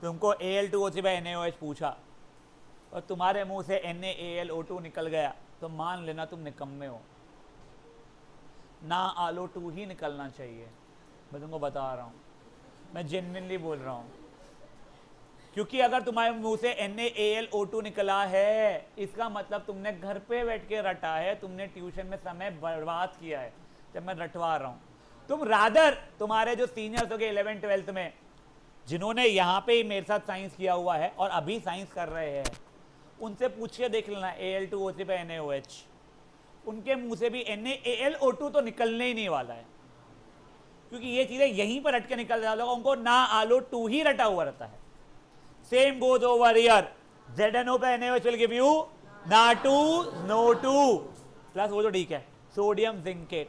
तुमको Al2O3 by NaOH पूछा और तुम्हारे मुंह से NaAlO2 निकल गया तो मान लेना तुम निकम्मे हो। NaAlO2 ही निकलना चाहिए, मैं तुमको बता रहा हूँ, मैं जेन्युइनली बोल रहा हूँ। क्योंकि अगर तुम्हारे मुंह से NaAlO2 निकला है, इसका मतलब तुमने घर पे बैठ के रटा है, तुमने ट्यूशन में समय बर्बाद किया है। जब मैं रटवा रहा हूँ, तुम रादर तुम्हारे जो सीनियर्स हो गए 11th 12th में, जिन्होंने यहाँ पे ही मेरे साथ साइंस किया हुआ है और अभी साइंस कर रहे हैं, उनसे पूछ के देख लेना Al2O3 by NaOH, उनके मुंह से भी NaAlO2 तो निकलने ही नहीं वाला है, क्योंकि ये चीजें यहीं पर रट के निकल जाता होगा, उनको NaAlO2 ही रटा हुआ रहता है। Same goes over here, ZnO by NaOH will give you Na2SNO2 plus वो जो ठीक है सोडियम जिंकेट।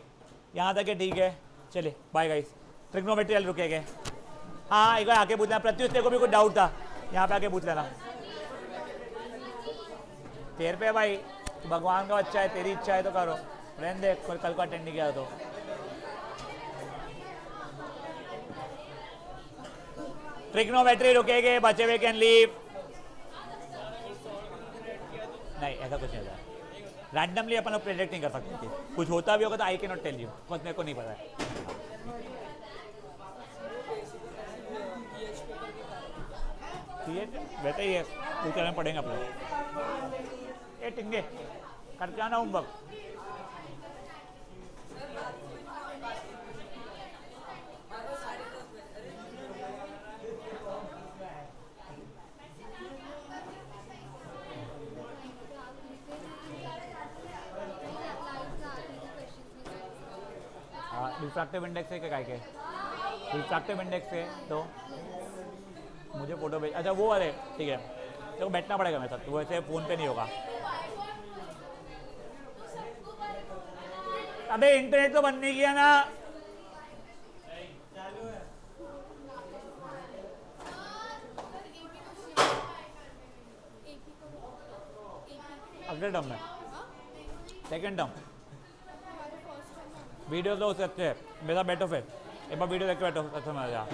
यहां तक है, ठीक है, चले बाय गाइस। ट्रिग्नोमेट्री रुके गए। हाँ एक बार आके पूछना, प्रत्युष तेरे को भी कुछ डाउट था, यहाँ पे आके पूछ लेना। तेरे पे भाई, भगवान का अच्छा है, तेरी इच्छा है तो करो, रहने दे, कल को अटेंड नहीं किया तो। ट्रिग्नोमेट्री रुकेगे, बचे हुए कैन लीव। नहीं ऐसा कुछ नहीं होता, रैंडमली अपन प्रेडिक्ट नहीं कर सकते, कुछ होता भी होगा तो I can not tell you, कुछ मेरे को नहीं पता है। वैसे ही है, पूछ करना पड़ेगा अपने। ये टिंगे करके आना होमवर्क। रिफ्रैक्टिव इंडेक्स है क्या के? रिफ्रैक्टिव इंडेक्स है तो मुझे फोटो भेज। अच्छा वो वाले, ठीक है, देखो बैठना पड़ेगा मेरे साथ, वो ऐसे फ़ोन पे नहीं होगा। अबे इंटरनेट तो बंद नहीं किया ना। अगले टर्म में, सेकेंड टर्म वीडियो तो उससे अच्छे है। मेरा बैठो फिर एक बार वीडियो देख के बैठो, अच्छा मजा आ।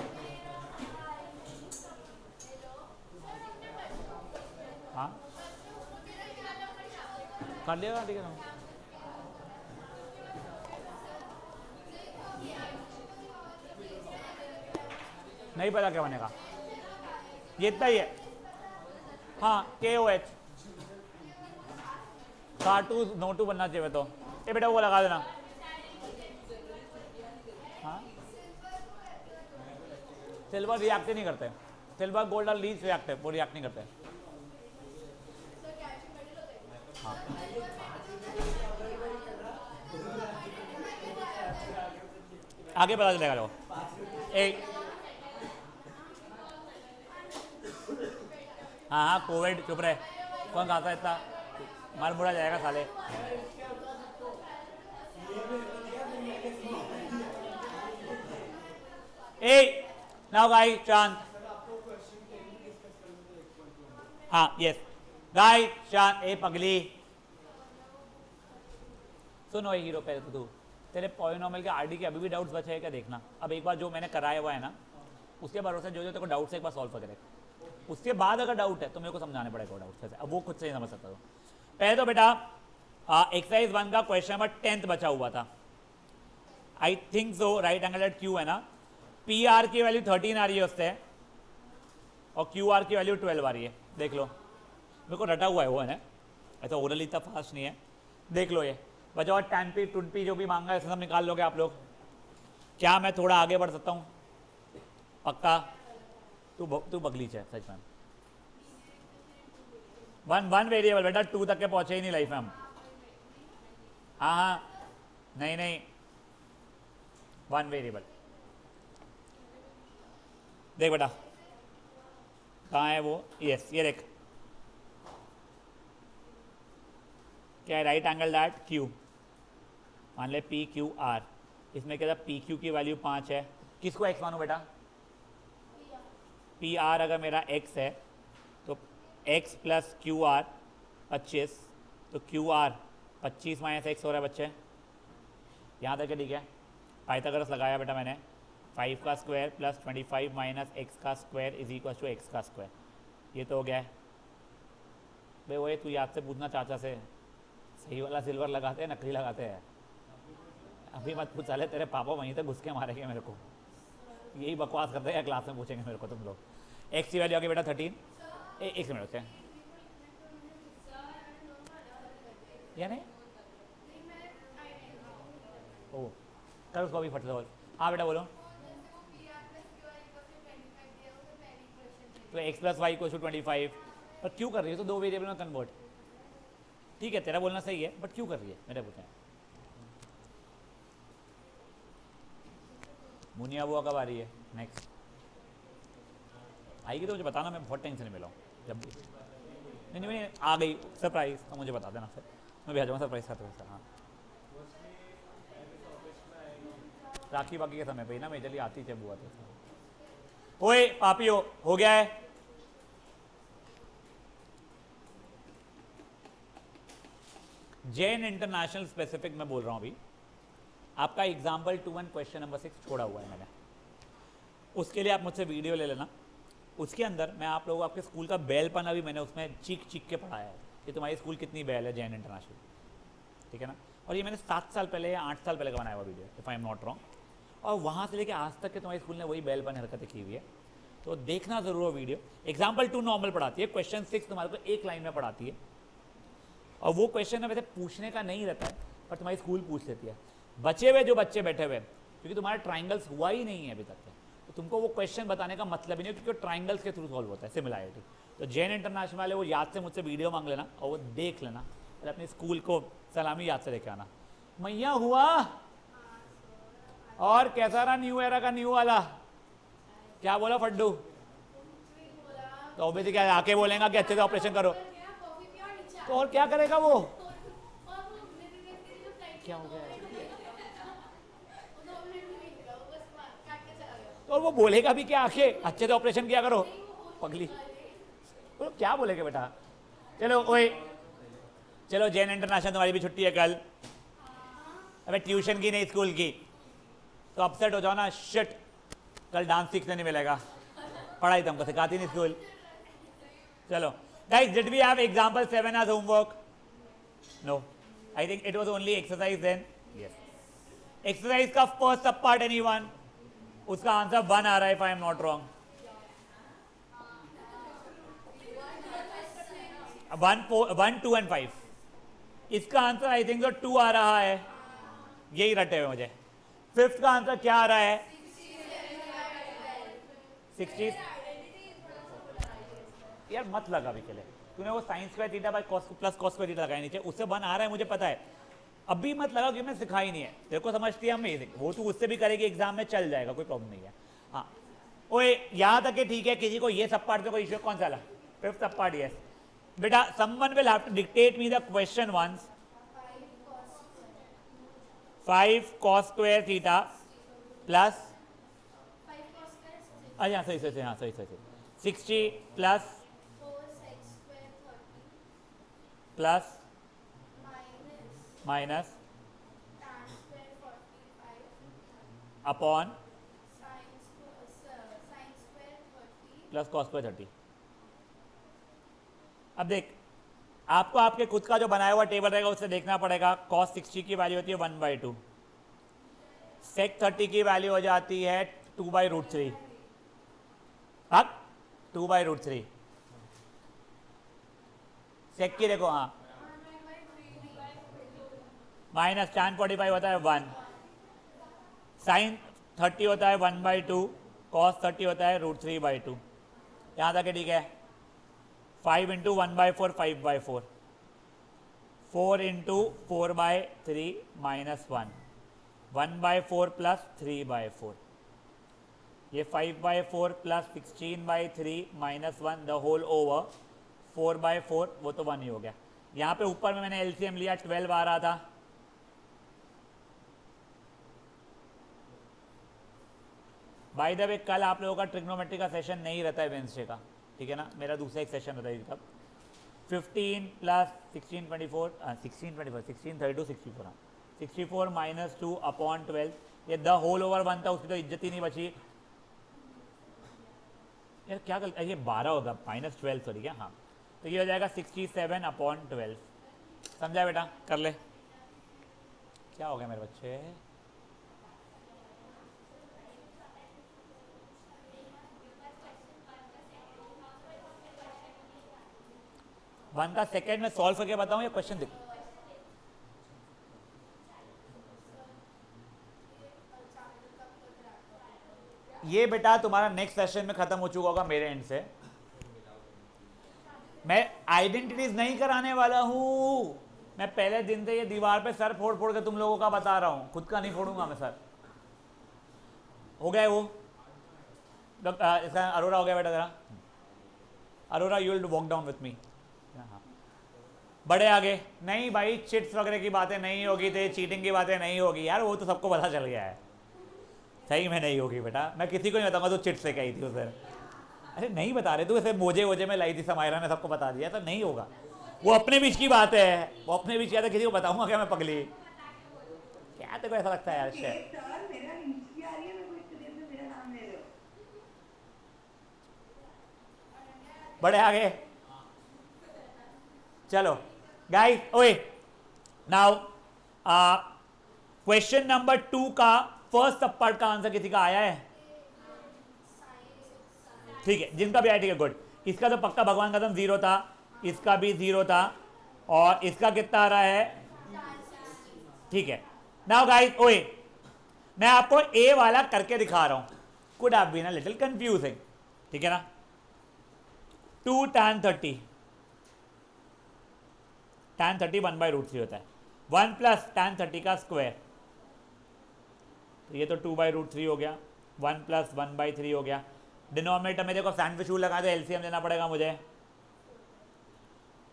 हाँ कर लिया, ठीक है ना। नहीं पता क्या बनेगा, ये इतना ही है। हाँ KOH Na2SNO2 बनना चाहिए तो। ये बेटा वो लगा देना। हाँ सिल्वर रिएक्ट नहीं करते, सिल्वर गोल्ड और लीच रिएक्टिव, वो रिएक्ट नहीं करते। हाँ आगे पता चलेगा लो। एक हाँ हाँ कोविड, चुप रहे, कौन खाता है इतना, मर मुड़ा जाएगा साले। ए नाउ गाइस शांत, हाँ यस गाइस शांत। ए पगली सुनो हीरो, पहले तो तू तेरे पॉलिनोमियल के आरडी के अभी भी डाउट्स बचे हैं क्या देखना। अब एक बार जो मैंने कराया हुआ है ना उसके भरोसे जो जो तेरे को डाउट्स है एक बार सॉल्व कर, उसके बाद अगर डाउट है तो मेरे को समझाने पड़ेगा डाउट से, अब वो खुद से ही समझ सकता हूँ। पहले तो बेटा एक्सरसाइज 1 का क्वेश्चन नंबर 10 बचा हुआ था, I think so, right angle at Q है ना, पी आर की वैल्यू 13 आ रही है उससे और क्यू आर की वैल्यू 12 आ रही है। देख लो, मेरे को रटा हुआ है वो है ना, ऐसा ओरल इतना फास्ट नहीं है, देख लो ये बचा। और टैन पी टुन पी जो भी मांगा है सब निकाल लोगे आप लोग। क्या मैं थोड़ा आगे बढ़ सकता हूँ पक्का? तू बगलीच है सच में। वन वेरिएबल बेटा, 2 तक के पहुंचे ही नहीं लाइफ में हम। हाँ हाँ नहीं 1 वेरिएबल। देख बेटा कहाँ है वो, यस ये देख, क्या है, राइट एंगल दैट क्यू, मान ले पी क्यू आर, इसमें क्या था पी क्यू की वैल्यू 5 है, किसको एक्स मानो बेटा, पी आर अगर मेरा एक्स है तो एक्स प्लस क्यू आर 25, तो क्यू आर 25 माइनस एक्स हो रहा है बच्चे, यहाँ तक ठीक है। पाइथागोरस लगाया बेटा मैंने, 5 का स्क्वायर प्लस 25 माइनस एक्स का square is equal to X का स्क्वायर, ये तो हो गया है भाई। वो तू याद से पूछना चाचा से, सही वाला सिल्वर लगाते हैं नकली लगाते हैं, अभी मत पूछ साले, तेरे पापा वहीं तक घुस के मारेंगे मेरे को, यही बकवास करते हैं क्लास में पूछेंगे मेरे को तुम लोग। एक्स की वैल्यू आगे बेटा 13, एक मिनट होते हैं या नहीं, ओ कर उसको अभी फट से बोल। हाँ बेटा बोलो। तो एक्स प्लस वाई को 25, पर क्यों कर रही है तो 2 वेरिएबल में कन्वर्ट, ठीक है तेरा बोलना सही है बट क्यों कर रही है मेरे पूछे। मुनिया बुआ कब आ रही है नेक्स्ट, आएगी तो मुझे बताना, मैं बहुत टेंशन में मिला हूँ जब भी। नहीं आ गई सरप्राइज तो मुझे बता देना फिर मैं भी आ जाऊँगा सरप्राइज खाते हुए। हाँ राखी बाकी के समय पे ना मेरे लिए आती थे बुआ तो। ओए पापियो हो गया है, जैन इंटरनेशनल स्पेसिफिक में बोल रहा हूँ अभी, आपका एग्जाम्पल 2 क्वेश्चन नंबर 6 छोड़ा हुआ है मैंने, उसके लिए आप मुझसे वीडियो ले लेना। उसके अंदर मैं आप लोगों को आपके स्कूल का बैल पना भी मैंने उसमें चीख के पढ़ाया है कि तुम्हारी स्कूल कितनी बैल है जैन इंटरनेशनल, ठीक है ना। और ये मैंने 7 साल पहले या 8 साल पहले का बनाया हुआ video if I am not wrong, और वहाँ से लेके आज तक के तुम्हारी स्कूल ने वही बैल पन हरकतें की हुई है, तो देखना जरूर वो वीडियो। एग्जाम्पल 2 नॉर्मल पढ़ाती है, क्वेश्चन 6 तुम्हारे को एक लाइन में पढ़ाती है, और वो क्वेश्चन वैसे पूछने का नहीं रहता है पर तुम्हारी स्कूल पूछ लेती है। बचे हुए जो बच्चे बैठे हुए क्योंकि तुम्हारा ट्राइंगल्स हुआ ही नहीं है अभी तक, तो तुमको वो क्वेश्चन बताने का मतलब ही नहीं, क्योंकि ट्राइंगल्स के थ्रू सॉल्व होता है सिमिलैरिटी। तो जैन इंटरनेशनल वाले वो याद से मुझसे वीडियो मांग लेना और वो देख लेना और अपने स्कूल को सलामी याद से लेके आना। मैया हुआ और कैसा रहा न्यू एरा का न्यू वाला, क्या बोला फड्डू, तो ऑब्वियसली क्या आके बोलेगा कि अच्छे से ऑपरेशन करो, तो और क्या करेगा वो, क्या हो गया, तो वो बोलेगा भी क्या आके अच्छे से ऑपरेशन किया करो पगली, तो क्या बोलेगे बेटा। चलो ओए चलो जैन इंटरनेशनल तुम्हारी भी छुट्टी है कल, अबे ट्यूशन की नहीं स्कूल की, तो अपसेट हो जाओ ना, शिट कल डांस सीखने नहीं मिलेगा, पढ़ाई तुमको सिखाती नहीं स्कूल। चलो guys, did we have example 7 as homework? No, I think it was only exercise then. Yes. Exercise का फर्स्ट सब पार्ट एनीवन, उसका आंसर 1 आ रहा है if I am not wrong. 1, 2 and 5. इसका आंसर आई थिंक 2 आ रहा है, यही रटे हुए मुझे। 5th का आंसर क्या आ रहा है, 60। यार मत लगा अभी के लिए, तूने वो science square theta by cos plus cos square theta लगाया नीचे, उससे 1 आ रहा है मुझे पता है, अभी मत लगा कि मैं सिखाई नहीं है, तेरे को समझती है अमेजिंग, वो तू उससे भी करेगी एग्जाम में, चल जाएगा, कोई प्रॉब्लम नहीं है। हाँ ओए यहाँ तक के ठीक है, किसी को ये सब पार्ट में कोई इश्यू, कौन सा वाला फिफ्थ सब पार्ट? यस बेटा, someone will have to dictate me the question once. 5 cos square theta plus, अच्छा सही सही, हाँ सही सही, 60 plus plus minus upon plus cos square 30। अब देख, आपको आपके खुद का जो बनाया हुआ टेबल रहेगा उससे देखना पड़ेगा। कॉस 60 की वैल्यू होती है 1/2, सेक 30 की वैल्यू हो जाती है 2/√3। हाँ 2/√3। सेक की देखो, हाँ माइनस tan 45 होता है 1, साइन 30 होता है 1/2, कॉस 30 होता है √3/2। यहाँ तक ठीक है। 5 इंटू 1/4 5/4, 4 इंटू 4/3 माइनस 1, 1/4 प्लस 3/4, ये 5/4 प्लस 16/3 माइनस 1 द होल ओवर 4/4, वो तो 1 ही हो गया। यहाँ पे ऊपर में मैंने एलसीएम लिया, 12 आ रहा था। बाय द वे कल आप लोगों का ट्रिग्नोमेट्री का सेशन नहीं रहता है वेंसडे का, ठीक है ना, मेरा दूसरा एक सेशन रहता है तब। 15 प्लस 16 24 16 24 16 32 64, 64 माइनस 2 अपॉन 12, ये द होल ओवर 1 था, उसकी तो इज्जत ही नहीं बची यार, क्या कर, ये 12 होगा माइनस 12 सॉरी क्या, हाँ तो ये हो जाएगा 67 अपॉन 12। समझा बेटा, कर ले। क्या हो गया मेरे बच्चे? वन का सेकेंड में सॉल्व करके बताऊं या क्वेश्चन देखो? ये बेटा तुम्हारा नेक्स्ट सेशन में खत्म हो चुका होगा मेरे एंड से। मैं आइडेंटिटीज नहीं कराने वाला हूं, मैं पहले दिन से ये दीवार पे सर फोड़ फोड़ के तुम लोगों का बता रहा हूं, खुद का नहीं फोड़ूंगा मैं सर। हो गया वो इसका अरोरा हो गया बेटा जरा, Arora you will walk down with me. बड़े आगे नहीं भाई, चिट्स वगैरह की बातें नहीं होगी, तो चीटिंग की बातें नहीं होगी यार, वो तो सबको पता चल गया है, सही में नहीं होगी बेटा, मैं किसी को नहीं बताऊंगा तू चिट्स लेके आई थी उस दिन। अरे नहीं बता रहे, तू ऐसे मोजे वोजे में लाई थी, समायरा ने सबको बता दिया, तो नहीं होगा, वो अपने बीच की बात है, वो अपने बीच की, किसी को बताऊंगा क्या मैं पगली? क्या तेरे को ऐसा लगता है यार? बड़े आगे चलो गाइस, ओए नाउ क्वेश्चन नंबर 2 का फर्स्ट सब पार्ट का आंसर किसी का आया है? ठीक है, जिनका भी आया ठीक है, गुड। इसका तो पक्का भगवान कसम 0 था, इसका भी 0 था, और इसका कितना आ रहा है? ठीक है। नाउ गाइस ओए, मैं आपको ए वाला करके दिखा रहा हूं, could have been a little confusing, ठीक है ना। 2 tan 30, tan 30 1/√3 होता है, 1 प्लस tan 30 का स्क्वायर, तो ये तो 2/√3 हो गया, 1 प्लस 1/3 हो गया। डिनोमिनेटर में देखो सैंडविच रूल लगा दो, एलसीएम देना पड़ेगा मुझे,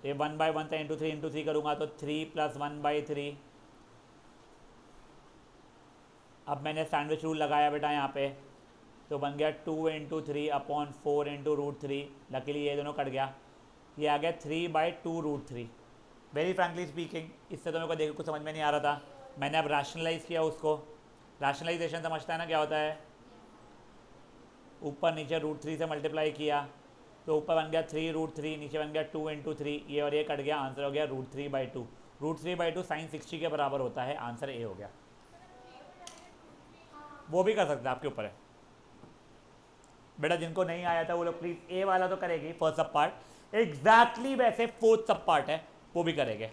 ये 1/1 था, इंटू 3 करूंगा तो 3 प्लस 1/3। अब मैंने सैंडविच रूल लगाया बेटा यहाँ पे, तो बन गया 2 इंटू 3 अपॉन 4 इंटू √3, लकीली ये दोनों कट गया, ये आ गया 3/2√3। वेरी फ्रैंकली स्पीकिंग, इससे तो मेरे को देख कुछ समझ में नहीं आ रहा था, मैंने अब रैशनलाइज किया उसको। रैशनलाइजेशन समझता है ना क्या होता है? ऊपर नीचे √3 से मल्टीप्लाई किया, तो ऊपर बन गया 3√3, नीचे बन गया 2 इंटू 3, ये और ये कट गया, आंसर हो गया √3/2। √3/2 साइन 60 के बराबर होता है, आंसर ए हो गया। वो भी कर सकते हैं, आपके ऊपर है बेटा, जिनको नहीं आया था वो लोग प्लीज ए वाला तो करेगी फर्स्ट सब पार्ट, एग्जैक्टली वैसे फोर्थ सब पार्ट है वो भी करेंगे।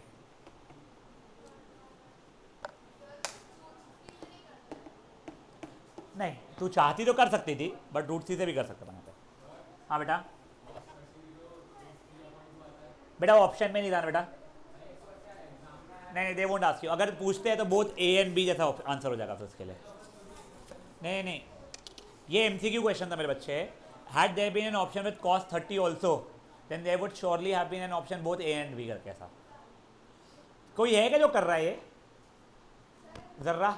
नहीं तू चाहती तो कर सकती थी, बट √3 से भी कर सकता था। हाँ बेटा, बेटा वो ऑप्शन में नहीं था बेटा, नहीं दे वोंट आस्क यू, अगर पूछते हैं तो बोथ ए एंड बी जैसा आंसर हो जाएगा फिर उसके लिए। नहीं ये एमसीक्यू क्वेश्चन था मेरे बच्चे। Had there been an option with cos 30 also then there would surely have been an option both A and B करके। ऐसा कोई है क्या जो कर रहा है ये? जर्रा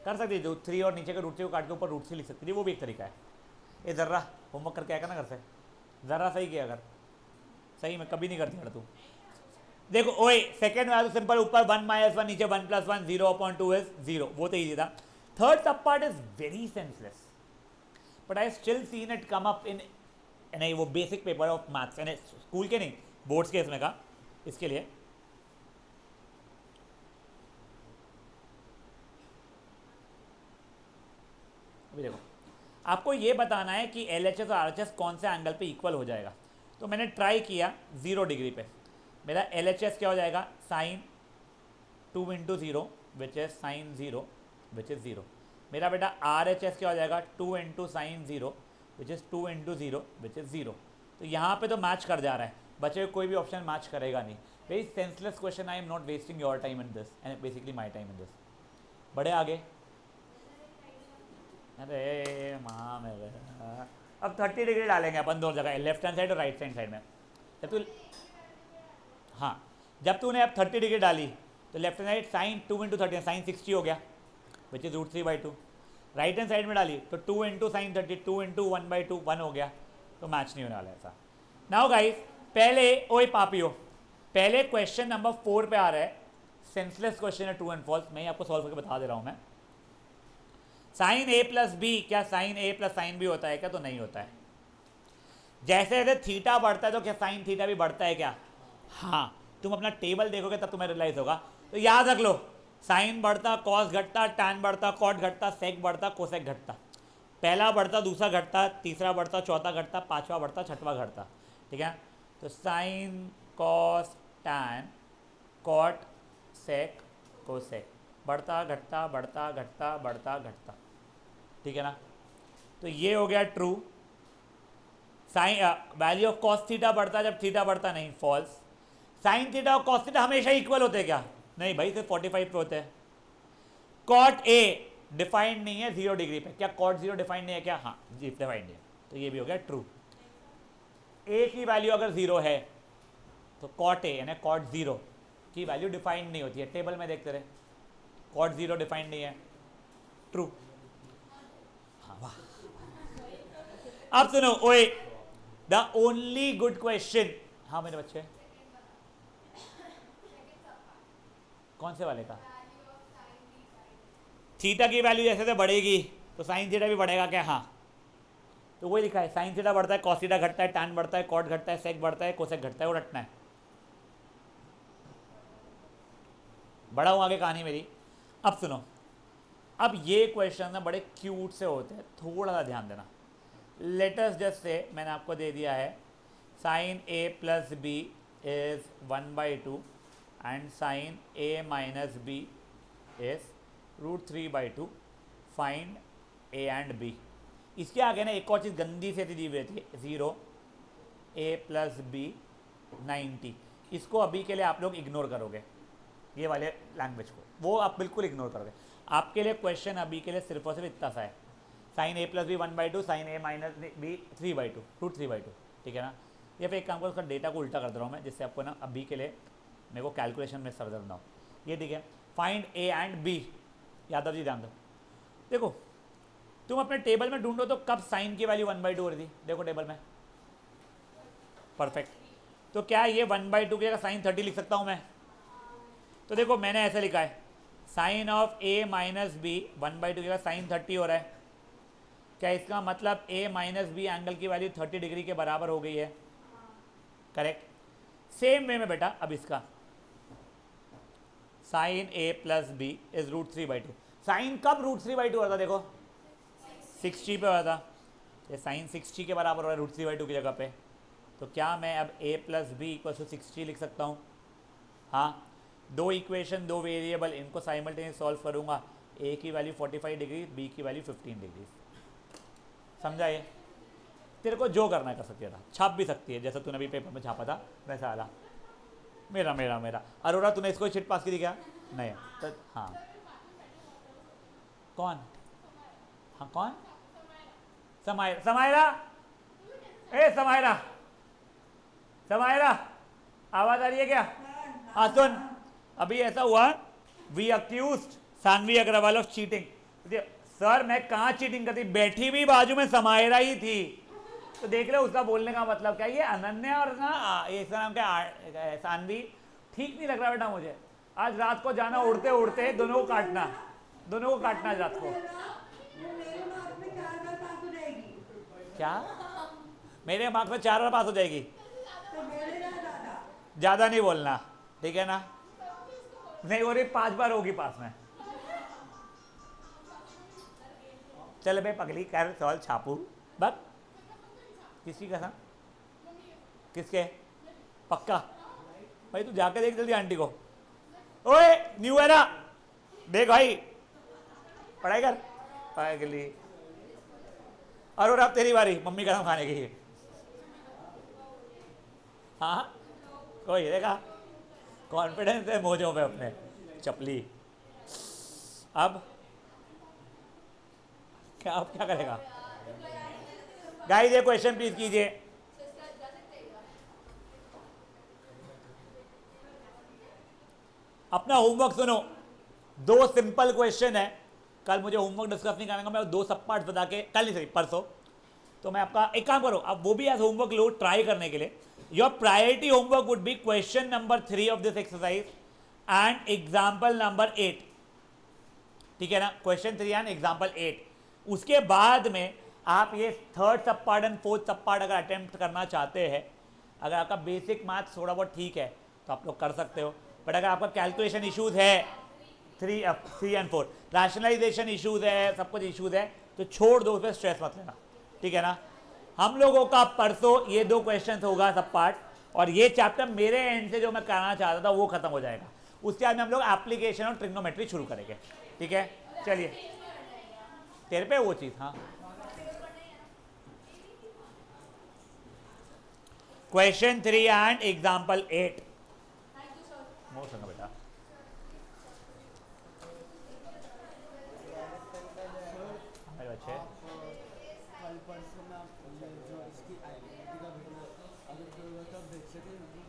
कर सकती है, रूट 3 और नीचे के रूट 3 को काट के ऊपर रूट 3 लिख सकती है, वो भी एक तरीका है। ये जर्रा होमवर्क करके आएगा ना घर से, जर्रा सही किया अगर सही में कभी नहीं करती यार तू। देखो ओए सेकंड वाला तो सिंपल, ऊपर 1 - 1 नीचे 1 + 1 0/2 इज 0, वो तो इजी था। थर्ड सब part is very senseless but I still seen it come up in नहीं वो बेसिक पेपर ऑफ मैथ्स, यानी स्कूल के नहीं बोर्ड्स के इसमें का। इसके लिए अभी देखो आपको ये बताना है कि LHS और RHS कौन से एंगल पे इक्वल हो जाएगा। तो मैंने ट्राई किया 0 डिग्री पे, मेरा LHS क्या हो जाएगा sin 2 × 0 which is sin 0 which is 0। मेरा बेटा RHS क्या हो जाएगा 2 × sin 0 which is 2 × 0 which is 0। तो यहाँ पे तो मैच कर जा रहा है, बच्चे कोई भी ऑप्शन मैच करेगा नहीं। Very senseless question, I am not wasting your time in this and basically my time in this. बड़े आगे, अरे माँ मेरे, अब 30 डिग्री डालेंगे अपन दोनों जगह, लेफ्ट हैंड साइड और राइट हैंड साइड में। जब तू हाँ जब तूने अब 30 डिग्री डाली तो left hand side sine 2 × 30 sine 60 हो गया which is √3/2। Right hand side में डाली तो 2 × sin 30 2 × 1/2 1 हो गया, तो मैच नहीं होने वाला ऐसा। नाउ गाइस पहले ओए पापियो, पहले क्वेश्चन नंबर 4 पे आ रहा है, सेंसलेस क्वेश्चन है, ट्रू एंड फॉल्स। मैं आपको सॉल्व करके बता दे रहा हूँ मैं। sin a + b, क्या sin a + sin b होता है क्या? तो नहीं होता है। जैसे जैसे थीटा बढ़ता है तो क्या sin थीटा भी बढ़ता है क्या? हाँ, तुम अपना टेबल देखोगे तब तुम्हें रियलाइज होगा। तो याद रख लो, साइन बढ़ता, कॉस घटता, टैन बढ़ता, कॉट घटता, सेक बढ़ता, कोसेक घटता। पहला बढ़ता, दूसरा घटता, तीसरा बढ़ता, चौथा घटता, पांचवा बढ़ता, छठवां घटता। ठीक है, तो sine cos tan cot sec cosec बढ़ता घटता बढ़ता घटता बढ़ता घटता। ठीक है ना, तो ये हो गया true. Sine value of cos theta बढ़ता है जब थीटा बढ़ता नहीं, फॉल्स। साइन थीटा और कॉस थीटा हमेशा इक्वल होते हैं क्या? नहीं भाई, सिर्फ 45 पे होते हैं। कॉट ए डिफाइंड नहीं है 0 डिग्री पे, क्या कॉट 0 डिफाइंड नहीं है क्या? हाँ जी डिफाइंड है, तो ये भी हो गया ट्रू। ए की वैल्यू अगर 0 है तो कॉट ए यानी कॉट 0 की वैल्यू डिफाइंड नहीं होती है। टेबल में देखते रहे, कॉट 0 डिफाइंड नहीं है, ट्रू। हाँ वाह। अब सुनो ओए, द ओनली गुड क्वेश्चन, हाँ मेरे बच्चे कौन से वाले का? थीटा की वैल्यू जैसे से बढ़ेगी तो साइन थीटा भी बढ़ेगा क्या? हाँ, तो वही लिखा है, साइन थीटा बढ़ता है, कॉस थीटा घटता है, टैन बढ़ता है, कॉट घटता है, सेक बढ़ता है, कोसेक घटता है, वो रटना है। बड़ा हूं आगे कहानी मेरी। अब सुनो, अब ये क्वेश्चन ना बड़े क्यूट से होते हैं, थोड़ा सा ध्यान देना। लेटस जस्ट से मैंने आपको दे दिया है sine a + b is 1/2 and sine a - b is √3/2, find a and b। इसके आगे ना एक और चीज़ गंदी से दी हुई रहती है, 0 a + b 90। इसको अभी के लिए आप लोग इग्नोर करोगे, ये वाले लैंग्वेज को वो आप बिल्कुल इग्नोर करोगे। आपके लिए क्वेश्चन अभी के लिए सिर्फ और सिर्फ इतना सा है, sine a + b 1/2 sine a - b 3/2 √3/2। ठीक है ना, या फिर एक काम करो, उसका डेटा को उल्टा कर दे रहा हूँ मैं, जिससे आपको ना अभी के लिए मेरे को कैलकुलेशन में सर दर्द ना हो। ये ठीक है, find a and b। Yadav ji ध्यान दो, देखो तुम अपने टेबल में ढूंढो तो कब साइन की वैल्यू 1/2 हो रही थी? देखो टेबल में, परफेक्ट। तो क्या ये 1/2 की जगह साइन 30 लिख सकता हूँ मैं? तो देखो मैंने ऐसे लिखा है, साइन ऑफ a - b 1/2 की जगह साइन 30 हो रहा है। क्या इसका मतलब a - b एंगल की वैल्यू 30 डिग्री के बराबर हो गई है? करेक्ट। सेम वे में बेटा अब इसका sine a + b is √3/2। Sine कब √3/2 हो रहा था? देखो 60 पे हो रहा था, ये साइन 60 के बराबर हो रहा है √3/2 की जगह पे। तो क्या मैं अब a + b = 60 लिख सकता हूँ? हाँ, दो इक्वेशन, दो वेरिएबल, इनको साइमल्टेनियस सॉल्व करूँगा, a की वैल्यू 45 डिग्री, b की वैल्यू 15 डिग्री। समझा? ये तेरे को जो करना है कर सकती है, छाप भी सकती है जैसा तूने अभी पेपर में छापा था वैसा आला। मेरा मेरा मेरा अरोरा, तूने इसको चिट पास की थी क्या? नहीं तो हाँ कौन? हाँ कौन? समायरा, समायरा, ए समायरा, समायरा आवाज आ रही है क्या? हाँ सुन, अभी ऐसा हुआ, we accused Saanvi Agarwal of cheating. Sir मैं कहाँ चीटिंग करती, बैठी भी बाजू में समायरा ही थी। तो देख रहे हो उसका बोलने का मतलब क्या, ये अनन्या और ना ये इसका नाम क्या सानवी, ठीक नहीं लग रहा बेटा मुझे। आज रात को जाना उड़ते उड़ते दोनों को काटना, दोनों को काटना आज रात को। क्या मेरे मार्क्स में 4 बार पास हो जाएगी? ज्यादा नहीं बोलना, ठीक है ना? नहीं हो रही, 5 बार होगी पास में। चल बे पगली कर सवाल छापू बक। किसकी कसम? किसके? पक्का भाई तू जाके देख जल्दी आंटी को। ओए न्यू एरा देख भाई, पढ़ाई कर पगली। और अब तेरी बारी मम्मी कसम खाने की। हाँ कोई देखा, कॉन्फिडेंस है मोजों पे अपने चपली। अब क्या, अब क्या करेगा? गाइस ये क्वेश्चन प्लीज कीजिए। अपना होमवर्क सुनो, 2 सिंपल क्वेश्चन है। कल मुझे होमवर्क डिस्कस नहीं करना, मैं 2 सब पार्ट बता के, कल नहीं सही परसों, तो मैं आपका एक काम करो, आप वो भी एज होमवर्क लो ट्राई करने के लिए। Your priority homework would be question number 3 of this exercise and example number 8, ठीक है ना? Question 3 and example 8। उसके बाद में आप ये 3rd सब पार्ट एंड 4th सब पार्ट अगर अटेम्प्ट करना चाहते हैं, अगर आपका बेसिक मैथ्स थोड़ा बहुत ठीक है तो आप लोग कर सकते हो। बट अगर आपका कैलकुलेशन इश्यूज है 3 एंड 4, रैशनलाइजेशन इश्यूज है, सब कुछ इश्यूज है, तो छोड़ दो, उस पर स्ट्रेस मत लेना, ठीक है ना? हम लोगों का परसों ये 2 क्वेश्चन होगा सब पार्ट, और ये चैप्टर मेरे एंड से जो मैं कराना चाहता था वो खत्म हो जाएगा। उसके बाद में हम लोग एप्लीकेशन और ट्रिग्नोमेट्री शुरू करेंगे, ठीक है? चलिए तेरे पे वो चीज़, हाँ क्वेश्चन 3 एंड एग्जाम्पल 8 बेटा।